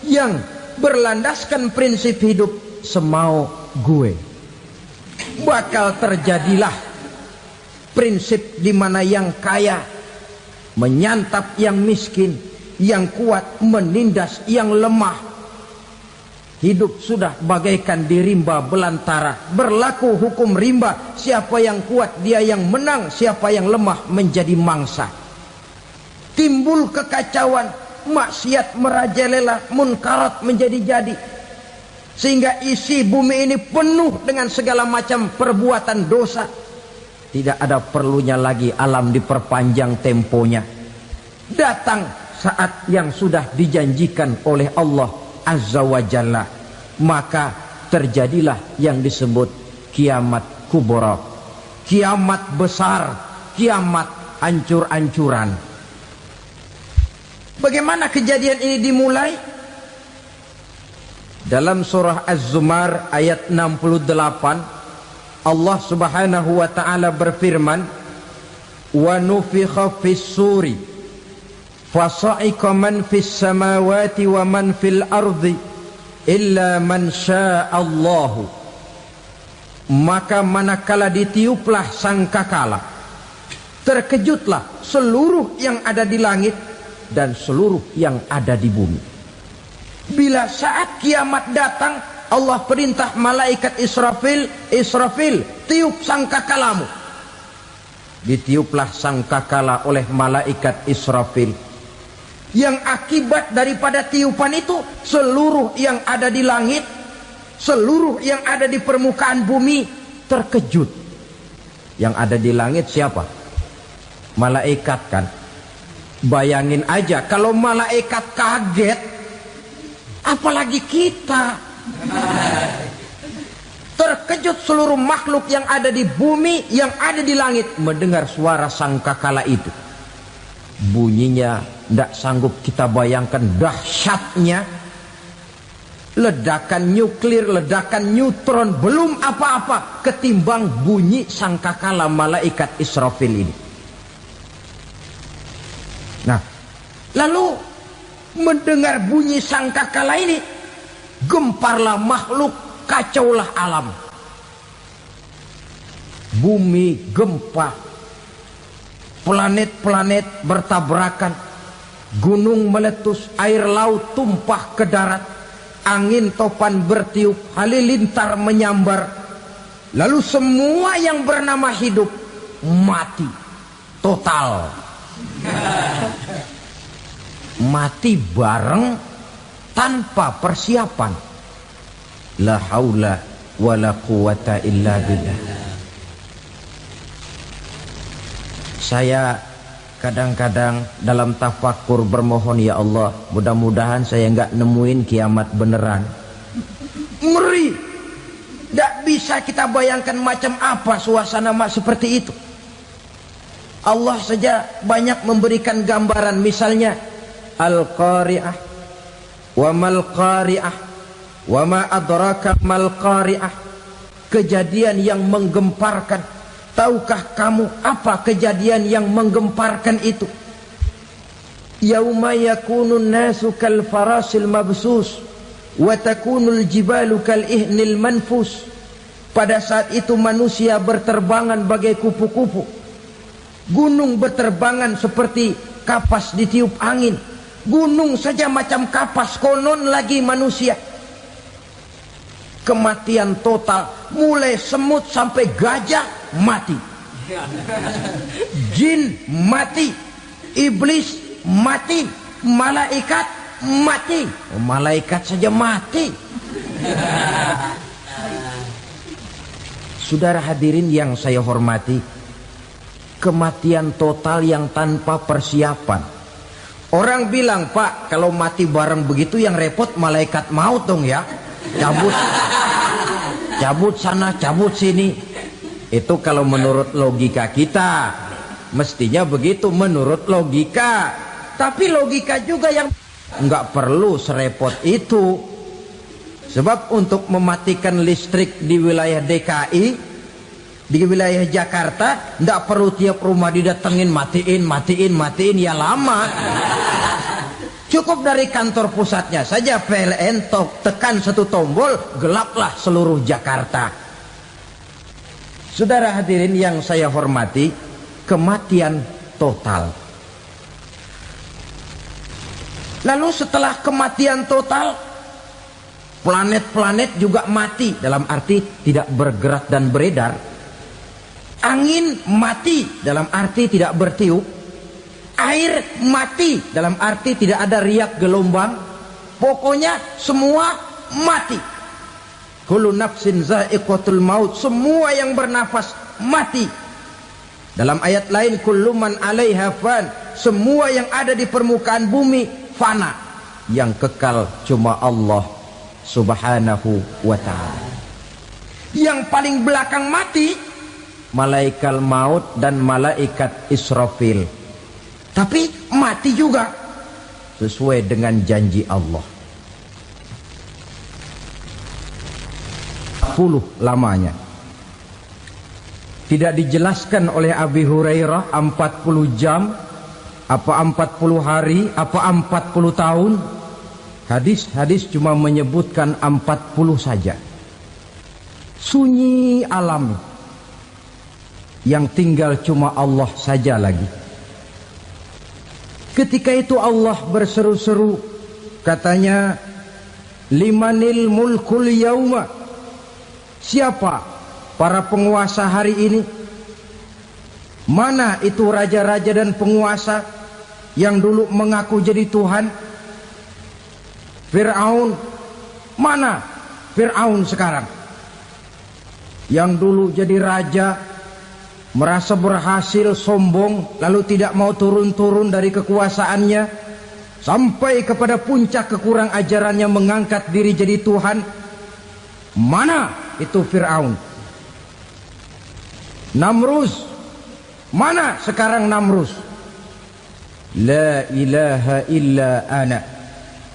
yang berlandaskan prinsip hidup semau gue. Bakal terjadilah prinsip di mana yang kaya menyantap yang miskin, yang kuat menindas yang lemah. Hidup sudah bagaikan di rimba belantara, berlaku hukum rimba. Siapa yang kuat dia yang menang, siapa yang lemah menjadi mangsa. Timbul kekacauan, maksiat merajalela, munkarat menjadi-jadi, sehingga isi bumi ini penuh dengan segala macam perbuatan dosa. Tidak ada perlunya lagi alam diperpanjang temponya. Datang saat yang sudah dijanjikan oleh Allah Azza wa Jalla, maka terjadilah yang disebut kiamat kubra, kiamat besar, kiamat ancur-ancuran. Bagaimana kejadian ini dimulai? Dalam surah Az-Zumar ayat 68, Allah Subhanahu wa taala berfirman, wa nufikha fis suri fasa'iqa man fis samawati wa man fil ardi illa man sya'allahu. Maka manakala ditiuplah sangkakala, terkejutlah seluruh yang ada di langit dan seluruh yang ada di bumi. Bila saat kiamat datang, Allah perintah malaikat Israfil, Israfil, tiup sangkakalamu. Ditiuplah sangkakala oleh malaikat Israfil. Yang akibat daripada tiupan itu, seluruh yang ada di langit, seluruh yang ada di permukaan bumi terkejut. Yang ada di langit siapa? Malaikat kan. Bayangin aja kalau malaikat kaget, apalagi kita. Terkejut seluruh makhluk yang ada di bumi, yang ada di langit mendengar suara sangkakala itu. Bunyinya tidak sanggup kita bayangkan dahsyatnya. Ledakan nuklir, ledakan neutron, belum apa-apa ketimbang bunyi sangkakala malaikat Israfil ini. Nah, lalu mendengar bunyi sangkakala ini, gemparlah makhluk, kacaulah alam. Bumi gempa, planet-planet bertabrakan, gunung meletus, air laut tumpah ke darat, angin topan bertiup, halilintar menyambar. Lalu semua yang bernama hidup mati total. Mati bareng tanpa persiapan. La haula wala quwata illa billah. Saya kadang-kadang dalam tafakur bermohon, ya Allah, mudah-mudahan saya enggak nemuin kiamat beneran. Ngeri. Tidak bisa kita bayangkan macam apa suasana seperti itu. Allah saja banyak memberikan gambaran, misalnya Al-Qari'ah, wa mal qari'ah, wa ma adraka mal qari'ah. Kejadian yang menggemparkan. Tahukah kamu apa kejadian yang menggemparkan itu? Yauma yakunun nasu kal farasil mabsus wa takunul jibalu kal ihnil manfus. Pada saat itu manusia berterbangan bagai kupu-kupu, gunung berterbangan seperti kapas ditiup angin. Gunung saja macam kapas, konon lagi manusia. Kematian total, mulai semut sampai gajah mati, jin mati, iblis mati, malaikat mati. Malaikat saja mati. Saudara hadirin yang saya hormati, kematian total yang tanpa persiapan. Orang bilang, Pak, kalau mati bareng begitu yang repot malaikat maut dong ya. Cabut sana, cabut sini. Itu kalau menurut logika kita, mestinya begitu menurut logika. Tapi logika juga yang nggak perlu serepot itu. Sebab untuk mematikan listrik di wilayah DKI, di wilayah Jakarta, nggak perlu tiap rumah didatengin, matiin, ya lama. Cukup dari kantor pusatnya saja PLN tekan satu tombol, gelaplah seluruh Jakarta. Saudara hadirin yang saya hormati, kematian total. Lalu setelah kematian total, planet-planet juga mati, dalam arti tidak bergerak dan beredar. Angin mati, dalam arti tidak bertiup. Air mati, dalam arti tidak ada riak gelombang. Pokoknya semua mati. Kullu nafsin za'iqatul maut. Semua yang bernafas mati. Dalam ayat lain, kullu man 'alaiha fan. Semua yang ada di permukaan bumi fana. Yang kekal cuma Allah Subhanahu wa ta'ala. Yang paling belakang mati, malaikat maut dan malaikat Israfil. Tapi mati juga sesuai dengan janji Allah. 10 lamanya. Tidak dijelaskan oleh Abi Hurairah 40 jam, apa 40 hari, apa 40 tahun. Hadis-hadis cuma menyebutkan 40 saja. Sunyi alam, yang tinggal cuma Allah saja lagi. Ketika itu Allah berseru-seru, katanya, limanil mulkul yauma. Siapa para penguasa hari ini? Mana itu raja-raja dan penguasa yang dulu mengaku jadi Tuhan? Fir'aun. Mana Fir'aun sekarang? Yang dulu jadi raja, merasa berhasil, sombong, lalu tidak mau turun-turun dari kekuasaannya, sampai kepada puncak kekurang ajarannya mengangkat diri jadi Tuhan. Mana itu Fir'aun? Namrus. Mana sekarang Namrus? La ilaha illa ana.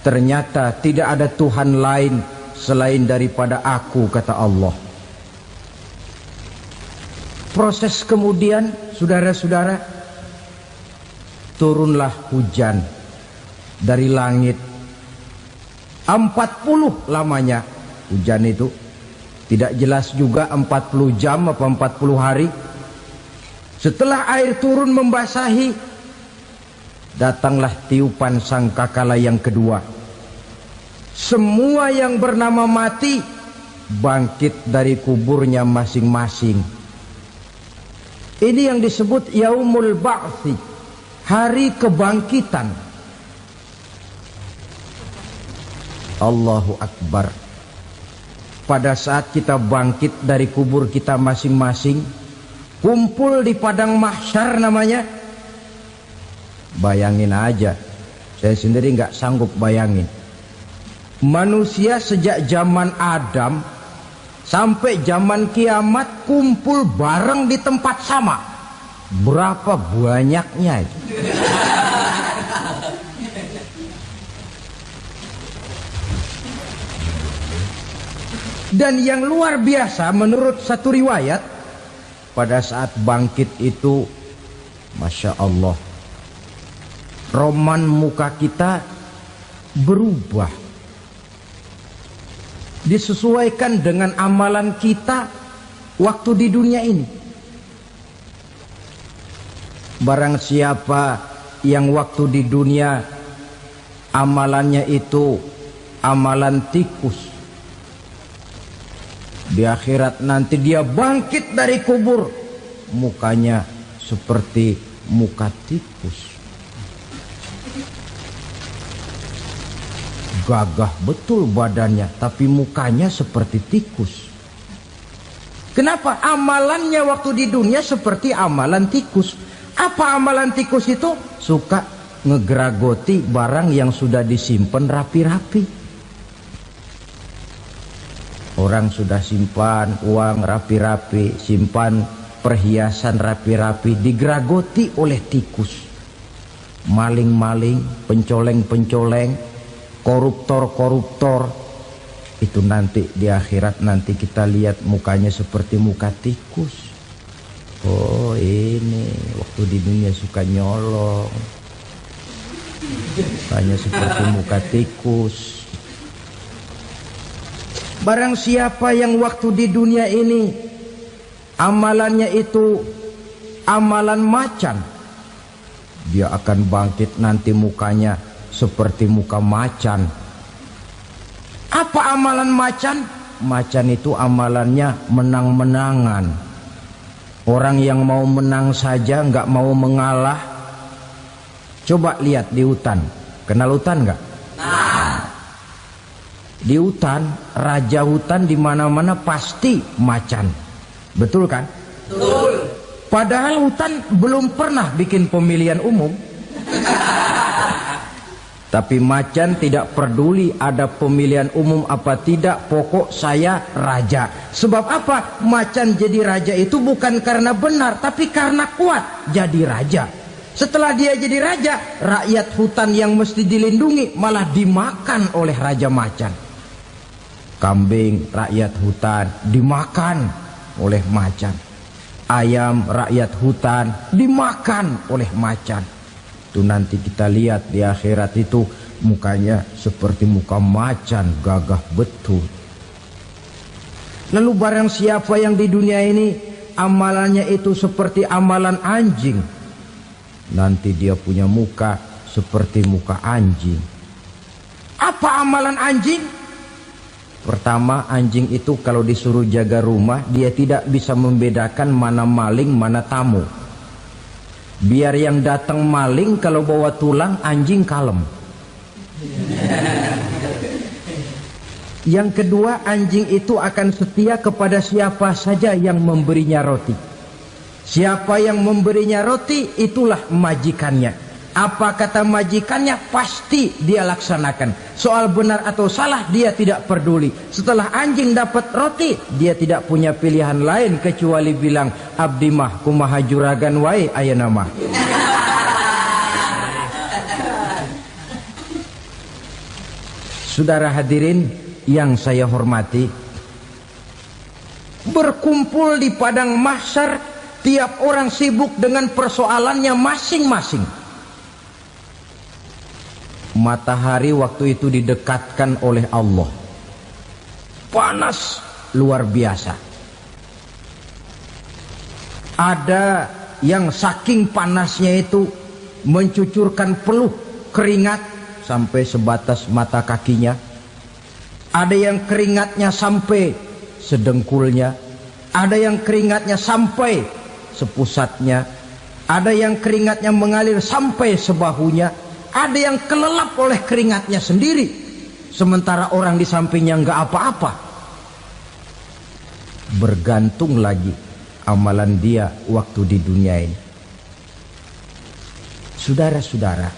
Ternyata tidak ada Tuhan lain selain daripada aku, kata Allah. Proses kemudian, saudara-saudara, turunlah hujan dari langit. 40 lamanya hujan itu. Tidak jelas juga 40 jam apa 40 hari. Setelah air turun membasahi, datanglah tiupan sangkakala yang kedua. Semua yang bernama mati bangkit dari kuburnya masing-masing. Ini yang disebut Yaumul Ba'thi, hari kebangkitan. Allahu Akbar. Pada saat kita bangkit dari kubur kita masing-masing, kumpul di padang mahsyar namanya. Bayangin aja, saya sendiri nggak sanggup bayangin. Manusia sejak zaman Adam sampai zaman kiamat kumpul bareng di tempat sama. Berapa banyaknya itu? Dan yang luar biasa menurut satu riwayat, pada saat bangkit itu, Masya Allah, roman muka kita berubah, disesuaikan dengan amalan kita waktu di dunia ini. Barang siapa yang waktu di dunia amalannya itu amalan tikus, di akhirat nanti dia bangkit dari kubur, mukanya seperti muka tikus. Gagah betul badannya, tapi mukanya seperti tikus. Kenapa? Amalannya waktu di dunia seperti amalan tikus. Apa amalan tikus itu? Suka ngegeragoti barang yang sudah disimpan rapi-rapi. Orang sudah simpan uang rapi-rapi, simpan perhiasan rapi-rapi, digeragoti oleh tikus. Maling-maling, pencoleng-pencoleng, koruptor-koruptor. Itu nanti di akhirat nanti kita lihat mukanya seperti muka tikus. Oh ini waktu di dunia suka nyolong, mukanya seperti muka tikus. Barang siapa yang waktu di dunia ini amalannya itu amalan macan, dia akan bangkit nanti mukanya seperti muka macan. Apa amalan macan? Macan itu amalannya menang-menangan. Orang yang mau menang saja nggak mau mengalah. Coba lihat di hutan, kenal hutan nggak? Di hutan, raja hutan di mana-mana pasti macan. Betul kan? Betul. Padahal hutan belum pernah bikin pemilihan umum. Tapi macan tidak peduli ada pemilihan umum apa tidak, pokok saya raja. Sebab apa? Macan jadi raja itu bukan karena benar, tapi karena kuat jadi raja. Setelah dia jadi raja, rakyat hutan yang mesti dilindungi malah dimakan oleh raja macan. Kambing rakyat hutan dimakan oleh macan. Ayam rakyat hutan dimakan oleh macan. Itu nanti kita lihat di akhirat itu mukanya seperti muka macan, gagah betul. Lalu barang siapa yang di dunia ini amalannya itu seperti amalan anjing, nanti dia punya muka seperti muka anjing. Apa amalan anjing? Pertama, anjing itu kalau disuruh jaga rumah, dia tidak bisa membedakan mana maling, mana tamu. Biar yang datang maling, kalau bawa tulang, anjing kalem. Yang kedua, anjing itu akan setia kepada siapa saja yang memberinya roti. Siapa yang memberinya roti, itulah majikannya. Apa kata majikannya, pasti dia laksanakan. Soal benar atau salah, dia tidak peduli. Setelah anjing dapat roti, dia tidak punya pilihan lain kecuali bilang, abdi mah kumaha juragan wae ayeuna mah. Saudara hadirin yang saya hormati, berkumpul di padang mahsyar, tiap orang sibuk dengan persoalannya masing-masing. Matahari waktu itu didekatkan oleh Allah. Panas luar biasa. Ada yang saking panasnya itu mencucurkan peluh keringat sampai sebatas mata kakinya. Ada yang keringatnya sampai sedengkulnya. Ada yang keringatnya sampai sepusatnya. Ada yang keringatnya mengalir sampai sebahunya. Ada yang kelelap oleh keringatnya sendiri, sementara orang di sampingnya nggak apa-apa. Bergantung lagi amalan dia waktu di dunia ini. Saudara-saudara,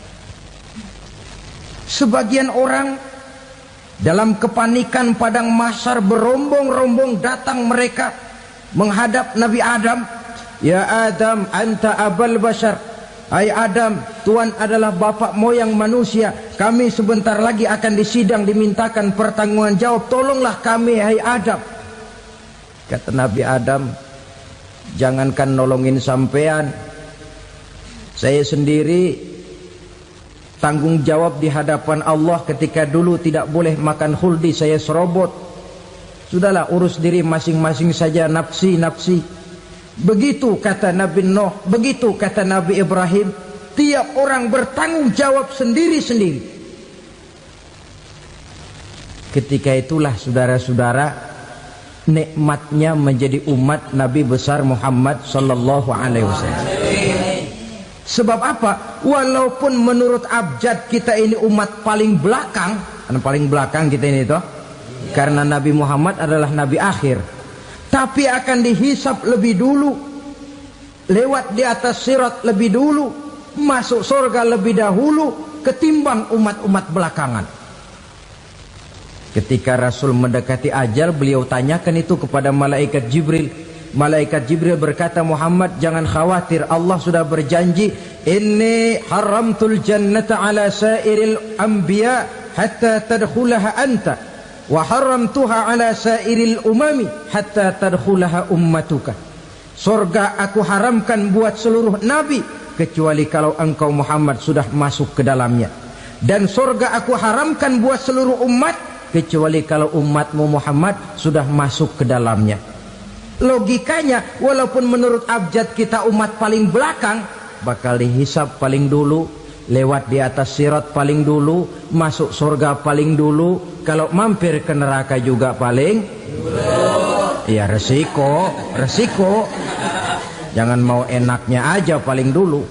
sebagian orang dalam kepanikan padang mahsyar berombong-rombong datang mereka menghadap Nabi Adam. Ya Adam, anta abal bashar. Hai Adam, Tuhan adalah bapak moyang manusia. Kami sebentar lagi akan disidang, dimintakan pertanggungan jawab. Tolonglah kami, hai Adam. Kata Nabi Adam, jangankan nolongin sampean, saya sendiri tanggung jawab di hadapan Allah ketika dulu tidak boleh makan khuldi, saya serobot. Sudahlah, urus diri masing-masing saja, nafsi. Begitu kata Nabi Nuh, begitu kata Nabi Ibrahim. Tiap orang bertanggung jawab sendiri-sendiri. Ketika itulah saudara-saudara, nikmatnya menjadi umat Nabi besar Muhammad sallallahu alaihi wasallam. Sebab apa? Walaupun menurut abjad kita ini umat paling belakang, paling belakang kita ini toh, karena Nabi Muhammad adalah Nabi akhir, tapi akan dihisap lebih dulu, lewat di atas sirat lebih dulu, masuk surga lebih dahulu ketimbang umat-umat belakangan. Ketika Rasul mendekati ajal, beliau tanyakan itu kepada malaikat Jibril. Malaikat Jibril berkata, Muhammad jangan khawatir, Allah sudah berjanji, inni haramtul jannata ala sairil anbiya hatta tadkhulaha anta wa haramtuha ala sairil umami hatta tadkhulaha ummatuka. Surga aku haramkan buat seluruh nabi kecuali kalau engkau Muhammad sudah masuk ke dalamnya, dan surga aku haramkan buat seluruh umat kecuali kalau umatmu Muhammad sudah masuk ke dalamnya. Logikanya, walaupun menurut abjad kita umat paling belakang, bakal dihisap paling dulu, lewat di atas sirat paling dulu, masuk surga paling dulu, kalau mampir ke neraka juga paling dulu. Ya resiko. Jangan mau enaknya aja paling dulu.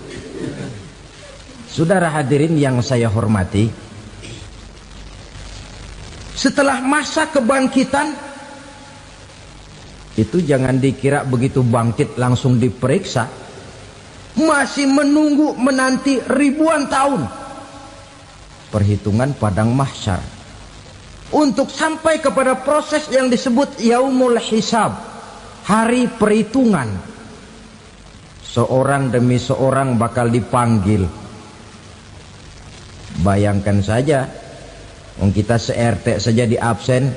Saudara hadirin yang saya hormati, setelah masa kebangkitan itu jangan dikira begitu bangkit langsung diperiksa. Masih menunggu menanti ribuan tahun perhitungan padang mahsyar untuk sampai kepada proses yang disebut yaumul hisab, hari perhitungan. Seorang demi seorang bakal dipanggil. Bayangkan saja, kita se-RT saja di absen,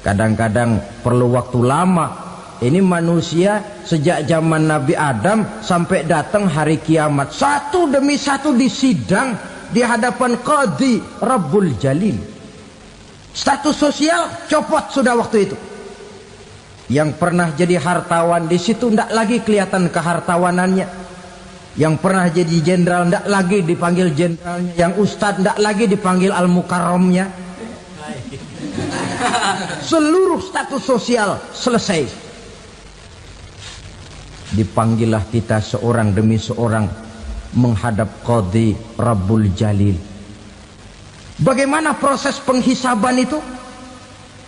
kadang-kadang perlu waktu lama. Ini manusia sejak zaman Nabi Adam sampai datang hari kiamat, satu demi satu disidang di hadapan Qadhi Rabbul Jalil. Status sosial copot sudah waktu itu. Yang pernah jadi hartawan di situ tidak lagi kelihatan kehartawanannya. Yang pernah jadi jenderal tidak lagi dipanggil jenderalnya. Yang ustadz tidak lagi dipanggil al-mukarramnya. Seluruh status sosial selesai. Dipanggillah kita seorang demi seorang menghadap Qadhi Rabbul Jalil. Bagaimana proses penghisaban itu?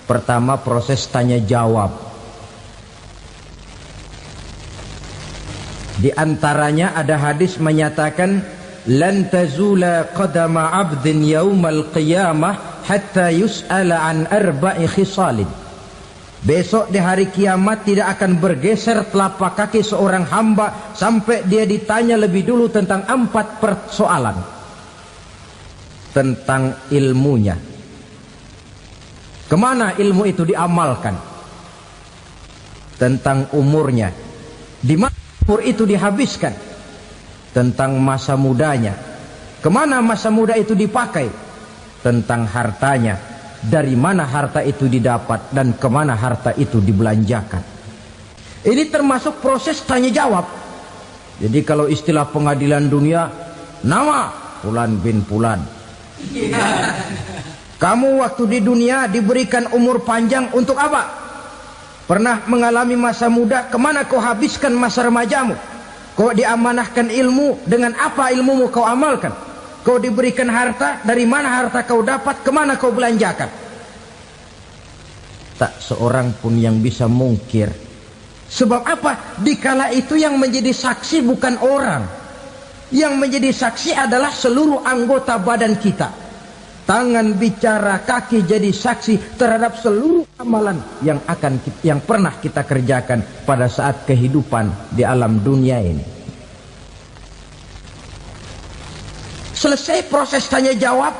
Pertama, proses tanya jawab. Di antaranya ada hadis menyatakan, lan tazula qadama 'abdin yaumal qiyamah hatta yus'ala an arba'i khisalin. Besok di hari kiamat tidak akan bergeser telapak kaki seorang hamba sampai dia ditanya lebih dulu tentang 4 persoalan. Tentang ilmunya, kemana ilmu itu diamalkan. Tentang umurnya, di mana umur itu dihabiskan. Tentang masa mudanya, kemana masa muda itu dipakai. tentang hartanya, dari mana harta itu didapat dan kemana harta itu dibelanjakan. Ini termasuk proses tanya jawab. Jadi kalau istilah pengadilan dunia, nama Fulan bin Fulan. Kamu waktu di dunia diberikan umur panjang untuk apa? Pernah mengalami masa muda, kemana kau habiskan masa remajamu? Kau diamanahkan ilmu, dengan apa ilmumu kau amalkan? Kau diberikan harta, dari mana harta kau dapat, kemana kau belanjakan? Tak seorang pun yang bisa mungkir. Sebab apa? Dikala itu yang menjadi saksi bukan orang. Yang menjadi saksi adalah seluruh anggota badan kita. Tangan bicara, kaki jadi saksi terhadap seluruh amalan yang pernah kita kerjakan pada saat kehidupan di alam dunia ini. Selesai proses tanya jawab,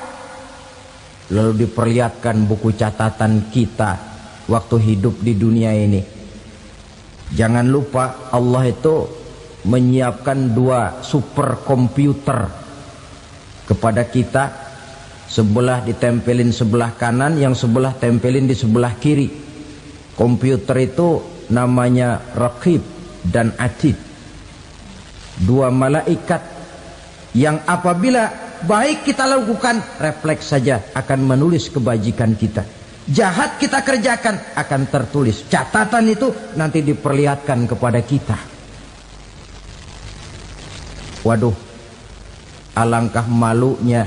lalu diperlihatkan buku catatan kita waktu hidup di dunia ini. Jangan lupa Allah itu menyiapkan 2 superkomputer kepada kita. Sebelah ditempelin sebelah kanan, yang sebelah tempelin di sebelah kiri. Komputer itu namanya Raqib dan Atid. 2 malaikat yang apabila baik kita lakukan, refleks saja akan menulis kebajikan kita. Jahat kita kerjakan akan tertulis. Catatan itu nanti diperlihatkan kepada kita. Waduh, alangkah malunya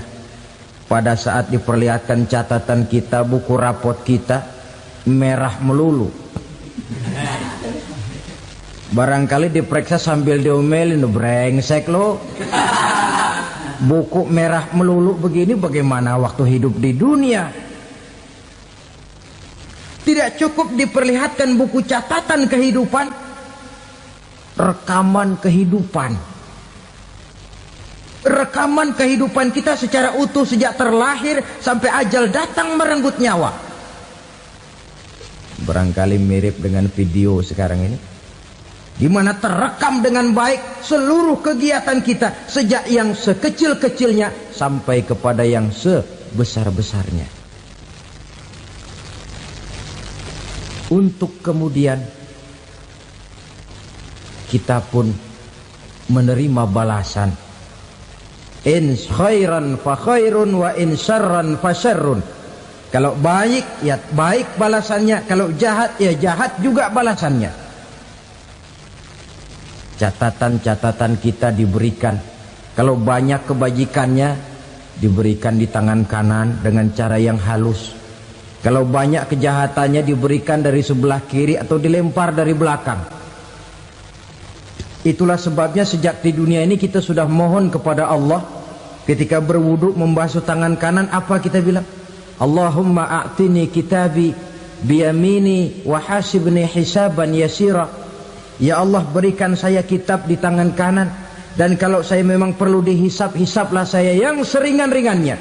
pada saat diperlihatkan catatan kita, buku rapot kita merah melulu. Barangkali diperiksa sambil diomelin, brengsek lo. Buku merah melulu begini, bagaimana waktu hidup di dunia? Tidak cukup diperlihatkan buku catatan kehidupan, rekaman kehidupan. Rekaman kehidupan kita secara utuh sejak terlahir sampai ajal datang merenggut nyawa. Barangkali mirip dengan video sekarang ini, di mana terekam dengan baik seluruh kegiatan kita sejak yang sekecil-kecilnya sampai kepada yang sebesar-besarnya. Untuk kemudian kita pun menerima balasan. In khairan fa khairun wa in syarran fa syarrun. Kalau baik ya baik balasannya, kalau jahat ya jahat juga balasannya. Catatan-catatan kita diberikan. Kalau banyak kebajikannya diberikan di tangan kanan dengan cara yang halus. Kalau banyak kejahatannya diberikan dari sebelah kiri atau dilempar dari belakang. Itulah sebabnya sejak di dunia ini kita sudah mohon kepada Allah. Ketika berwudu membasuh tangan kanan, apa kita bilang? Allahumma a'tini kitabi biyamini wa hasibni hisaban yasira. Ya Allah, berikan saya kitab di tangan kanan, dan kalau saya memang perlu dihisap, hisaplah saya yang seringan-ringannya.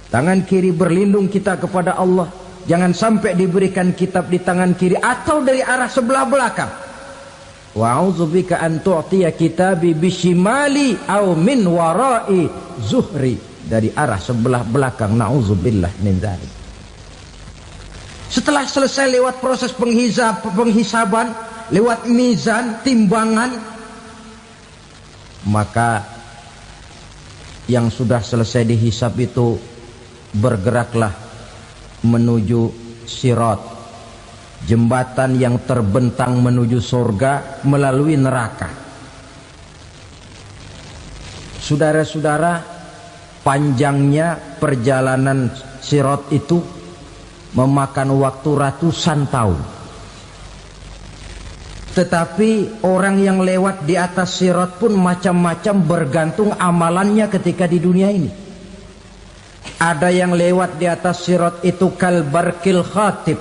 Tangan kiri berlindung kita kepada Allah, jangan sampai diberikan kitab di tangan kiri atau dari arah sebelah belakang. Wa a'udzubika an tu'tiya kitabi bishimali aw min wara'i zuhri, dari arah sebelah belakang. Na'udzubillah min dzalik. Setelah selesai lewat proses penghisaban, lewat mizan, timbangan, maka yang sudah selesai dihisab itu bergeraklah menuju sirat, jembatan yang terbentang menuju surga melalui neraka. Saudara-saudara, panjangnya perjalanan sirat itu memakan waktu ratusan tahun. Tetapi orang yang lewat di atas sirat pun macam-macam, bergantung amalannya ketika di dunia ini. Ada yang lewat di atas sirat itu kalbarkil khatib,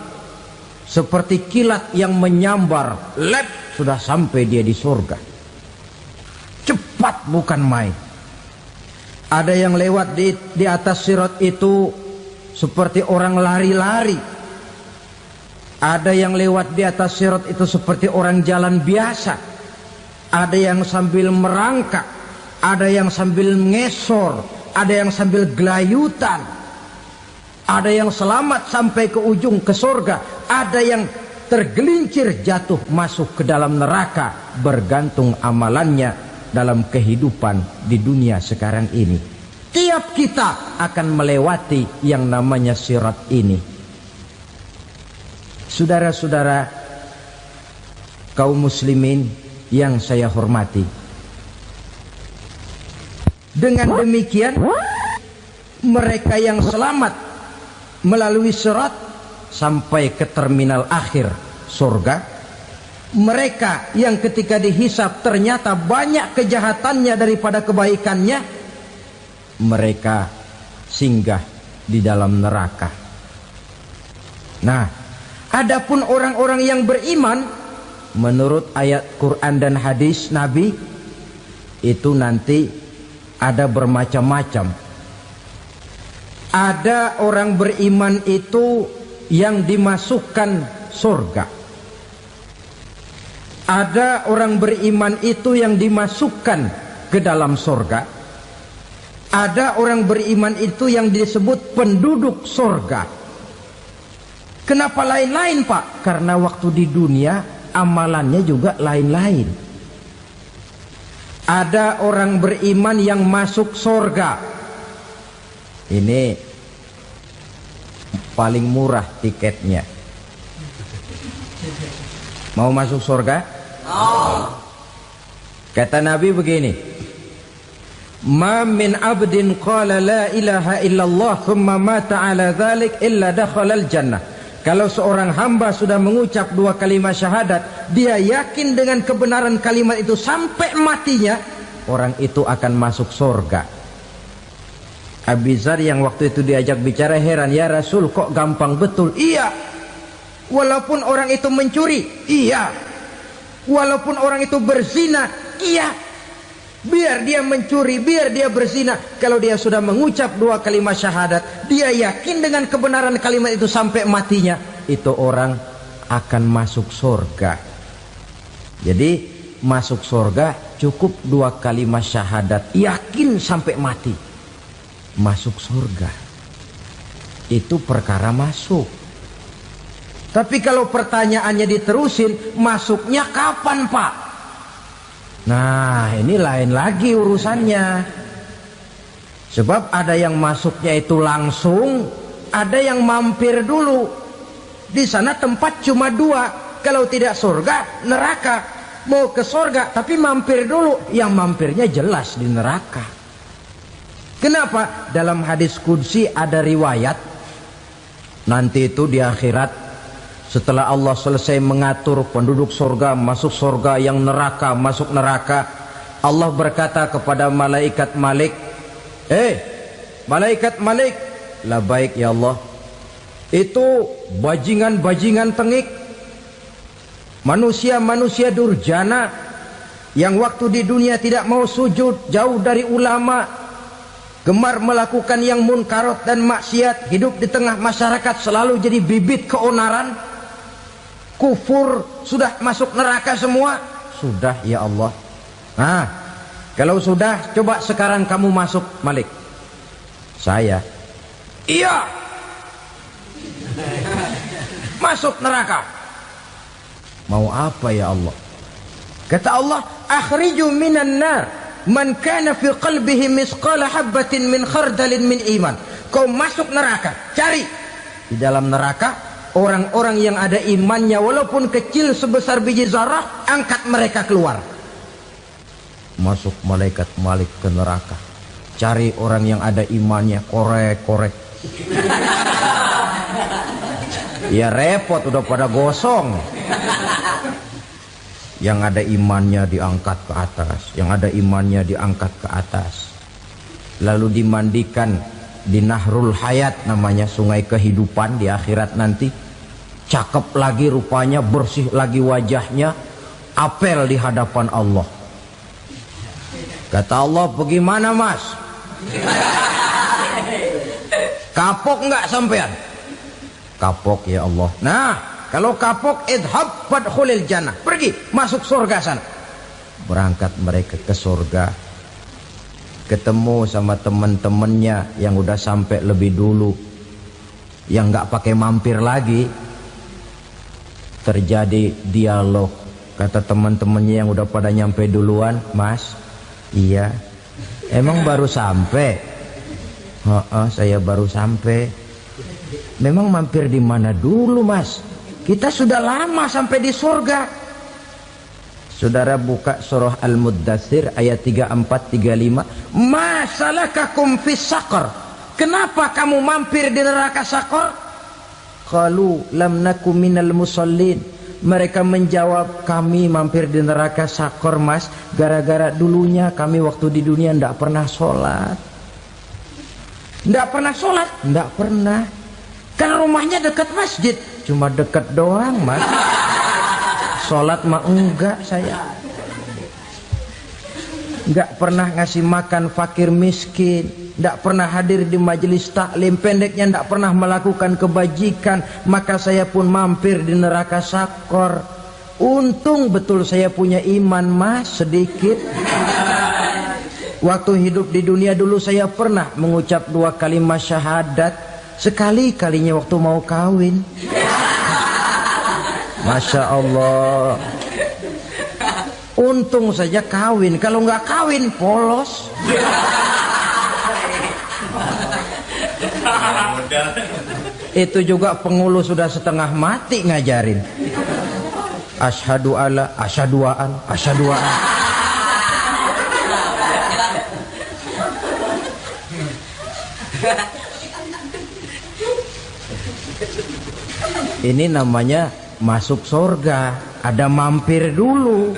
seperti kilat yang menyambar, lep, sudah sampai dia di surga. Cepat bukan main. Ada yang lewat di atas sirat itu seperti orang lari-lari. Ada yang lewat di atas sirat itu seperti orang jalan biasa. Ada yang sambil merangkak, ada yang sambil ngesor, ada yang sambil gelayutan, ada yang selamat sampai ke ujung ke surga, ada yang tergelincir jatuh masuk ke dalam neraka, bergantung amalannya dalam kehidupan di dunia sekarang ini. Tiap kita akan melewati yang namanya sirat ini. Saudara-saudara kaum muslimin yang saya hormati, dengan demikian mereka yang selamat melalui sirat sampai ke terminal akhir surga, mereka yang ketika dihisab ternyata banyak kejahatannya daripada kebaikannya, mereka singgah di dalam neraka. Nah, adapun orang-orang yang beriman menurut ayat Quran dan hadis Nabi itu nanti ada bermacam-macam. Ada orang beriman itu yang dimasukkan surga. Ada orang beriman itu yang dimasukkan ke dalam surga. Ada orang beriman itu yang disebut penduduk surga. Kenapa lain-lain, Pak? Karena waktu di dunia amalannya juga lain-lain. Ada orang beriman yang masuk surga. Ini paling murah tiketnya. Mau masuk surga? Kata Nabi begini, ma min abdin qala la ilaha illallah thumma mata ala dhalik illa dakhalal jannah. Kalau seorang hamba sudah mengucap dua kalimat syahadat, dia yakin dengan kebenaran kalimat itu sampai matinya, orang itu akan masuk surga. Abi Dzar yang waktu itu diajak bicara heran, ya Rasul kok gampang betul? Iya, walaupun orang itu mencuri, iya, walaupun orang itu berzina, iya. Biar dia mencuri, biar dia berzina, kalau dia sudah mengucap dua kalimat syahadat, dia yakin dengan kebenaran kalimat itu sampai matinya, itu orang akan masuk surga. Jadi masuk surga cukup dua kalimat syahadat, yakin sampai mati, masuk surga. Itu perkara masuk. Tapi kalau pertanyaannya diterusin, masuknya kapan, Pak? Nah, ini lain lagi urusannya. Sebab ada yang masuknya itu langsung, ada yang mampir dulu. Di sana tempat cuma dua, kalau tidak surga, neraka. Mau ke surga tapi mampir dulu, yang mampirnya jelas di neraka. Kenapa? Dalam hadis qudsi ada riwayat, nanti itu di akhirat, setelah Allah selesai mengatur penduduk surga masuk surga, yang neraka masuk neraka, Allah berkata kepada malaikat Malik, malaikat Malik, labaik ya Allah, itu bajingan-bajingan tengik, manusia-manusia durjana yang waktu di dunia tidak mau sujud, jauh dari ulama, gemar melakukan yang munkarat dan maksiat, hidup di tengah masyarakat selalu jadi bibit keonaran, kufur, sudah masuk neraka semua. Sudah ya Allah. Nah, kalau sudah, coba sekarang kamu masuk, Malik. Saya, iya, masuk neraka. Mau apa ya Allah? Kata Allah, akhriju minan nar man kana fi qalbihi misqala habatin min khardalin min iman. Kau masuk neraka, cari di dalam neraka orang-orang yang ada imannya walaupun kecil sebesar biji zarah, angkat mereka keluar. Masuk malaikat Malik ke neraka, cari orang yang ada imannya, korek-korek. Ya repot, udah pada gosong. Yang ada imannya diangkat ke atas, yang ada imannya diangkat ke atas, lalu dimandikan di Nahrul Hayat, namanya sungai kehidupan di akhirat nanti. Cakep lagi rupanya, bersih lagi wajahnya, apel di hadapan Allah. Kata Allah, bagaimana mas? Kapok nggak sampean? Kapok ya Allah. Nah, kalau kapok, idhab fadkhulil jannah, pergi masuk surga sana. Berangkat mereka ke surga. ketemu sama teman-temannya yang udah sampai lebih dulu, yang nggak pakai mampir lagi. Terjadi dialog. Kata teman-temannya yang udah pada nyampe duluan, "Mas, iya, emang baru sampai?" "Oh, saya baru sampai." "Memang mampir di mana dulu, Mas? Kita sudah lama sampai di surga." Saudara buka surah Al-Muddatsir ayat 34-35. "Masalakakum fis saqar?" Kenapa kamu mampir di neraka Saqar? Qalu lam naku minal musallin. Mereka menjawab, kami mampir di neraka Saqar, Mas, gara-gara dulunya kami waktu di dunia tidak pernah sholat. Tidak pernah sholat? Tidak pernah. Kan rumahnya dekat masjid. Cuma dekat doang, Mas. Sholat mah enggak saya. Enggak pernah ngasih makan fakir miskin, enggak pernah hadir di majelis taklim, pendeknya enggak pernah melakukan kebajikan, maka saya pun mampir di neraka Saqar. Untung betul saya punya iman, Mas, sedikit. Waktu hidup di dunia dulu saya pernah mengucap 2 kalimat syahadat, sekali-kalinya waktu mau kawin. Masya Allah. Untung saja kawin, kalau nggak kawin polos. Itu juga pengulu sudah setengah mati ngajarin. Asyhadu alla, asyaduaan, asyaduaan. Ini namanya masuk surga, ada mampir dulu.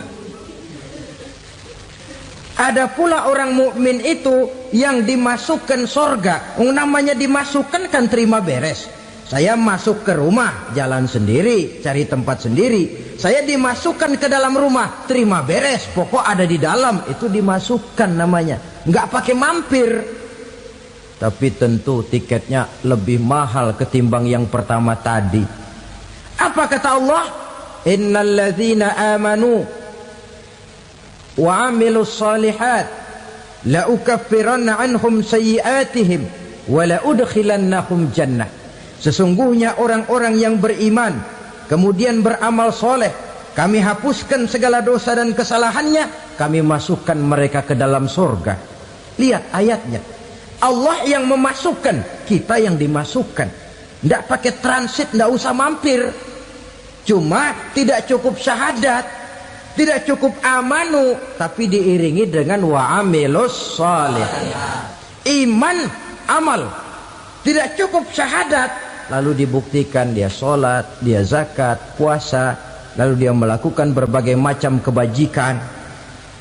Ada pula orang mukmin itu yang dimasukkan surga. Namanya dimasukkan kan terima beres. Saya masuk ke rumah, jalan sendiri, cari tempat sendiri. Saya dimasukkan ke dalam rumah, terima beres, pokok ada di dalam, itu dimasukkan namanya. Nggak pakai mampir. Tapi tentu tiketnya lebih mahal ketimbang yang pertama tadi. Apa kata Allah? Innal ladzina amanu wa amilus salihat la ukaffiranna anhum sayyi'atihim wa la udkhilannahum jannah. Sesungguhnya orang-orang yang beriman kemudian beramal soleh, kami hapuskan segala dosa dan kesalahannya, kami masukkan mereka ke dalam surga. Lihat ayatnya, Allah yang memasukkan, kita yang dimasukkan. Tidak pakai transit, tidak usah mampir. Cuma tidak cukup syahadat, tidak cukup amanu, tapi diiringi dengan wa'amilus salih. Iman, amal. Tidak cukup syahadat, lalu dibuktikan dia sholat, dia zakat, puasa, lalu dia melakukan berbagai macam kebajikan.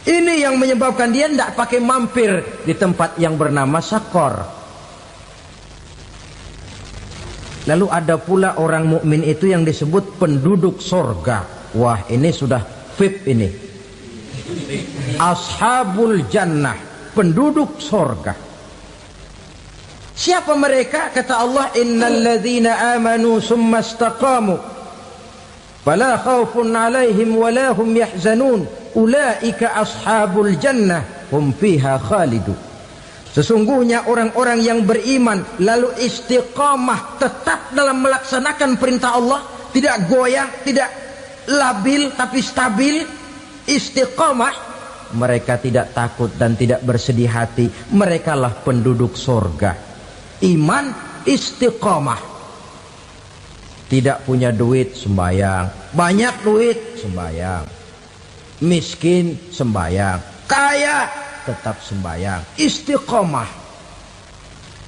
Ini yang menyebabkan dia tidak pakai mampir di tempat yang bernama Saqar. Lalu ada pula orang mukmin itu yang disebut penduduk surga. Wah, ini sudah VIP ini. Ashabul jannah, penduduk surga. Siapa mereka? Kata Allah, innal ladzina amanu summa istaqamu fala khaufun 'alaihim wala hum yahzanun ulaika ashabul jannah hum fiha khalidun. Sesungguhnya orang-orang yang beriman lalu istiqamah, tetap dalam melaksanakan perintah Allah, tidak goyah, tidak labil tapi stabil, istiqamah, mereka tidak takut dan tidak bersedih hati. Merekalah penduduk surga. Iman, istiqamah. Tidak punya duit, sembayang. Banyak duit, sembayang. Miskin, sembayang. Kaya, tetap sembahyang, istiqomah.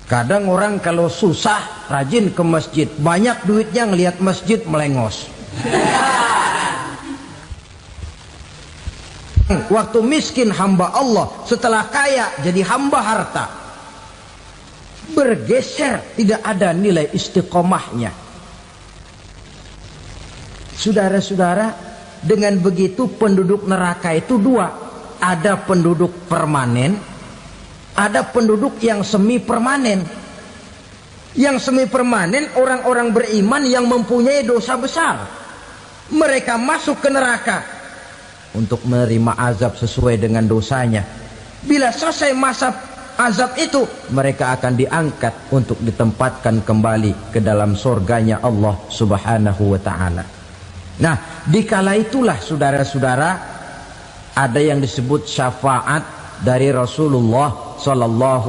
Kadang orang kalau susah rajin ke masjid, banyak duitnya ngelihat masjid melengos. Waktu miskin hamba Allah, setelah kaya jadi hamba harta. Bergeser, tidak ada nilai istiqomahnya. Saudara-saudara, dengan begitu penduduk neraka itu dua. Ada penduduk permanen, ada penduduk yang semi permanen. Yang semi permanen orang-orang beriman yang mempunyai dosa besar. Mereka masuk ke neraka untuk menerima azab sesuai dengan dosanya. Bila selesai masa azab itu, mereka akan diangkat untuk ditempatkan kembali ke dalam surganya Allah Subhanahu wa ta'ala. Nah, dikala itulah saudara-saudara, ada yang disebut syafaat dari Rasulullah sallallahu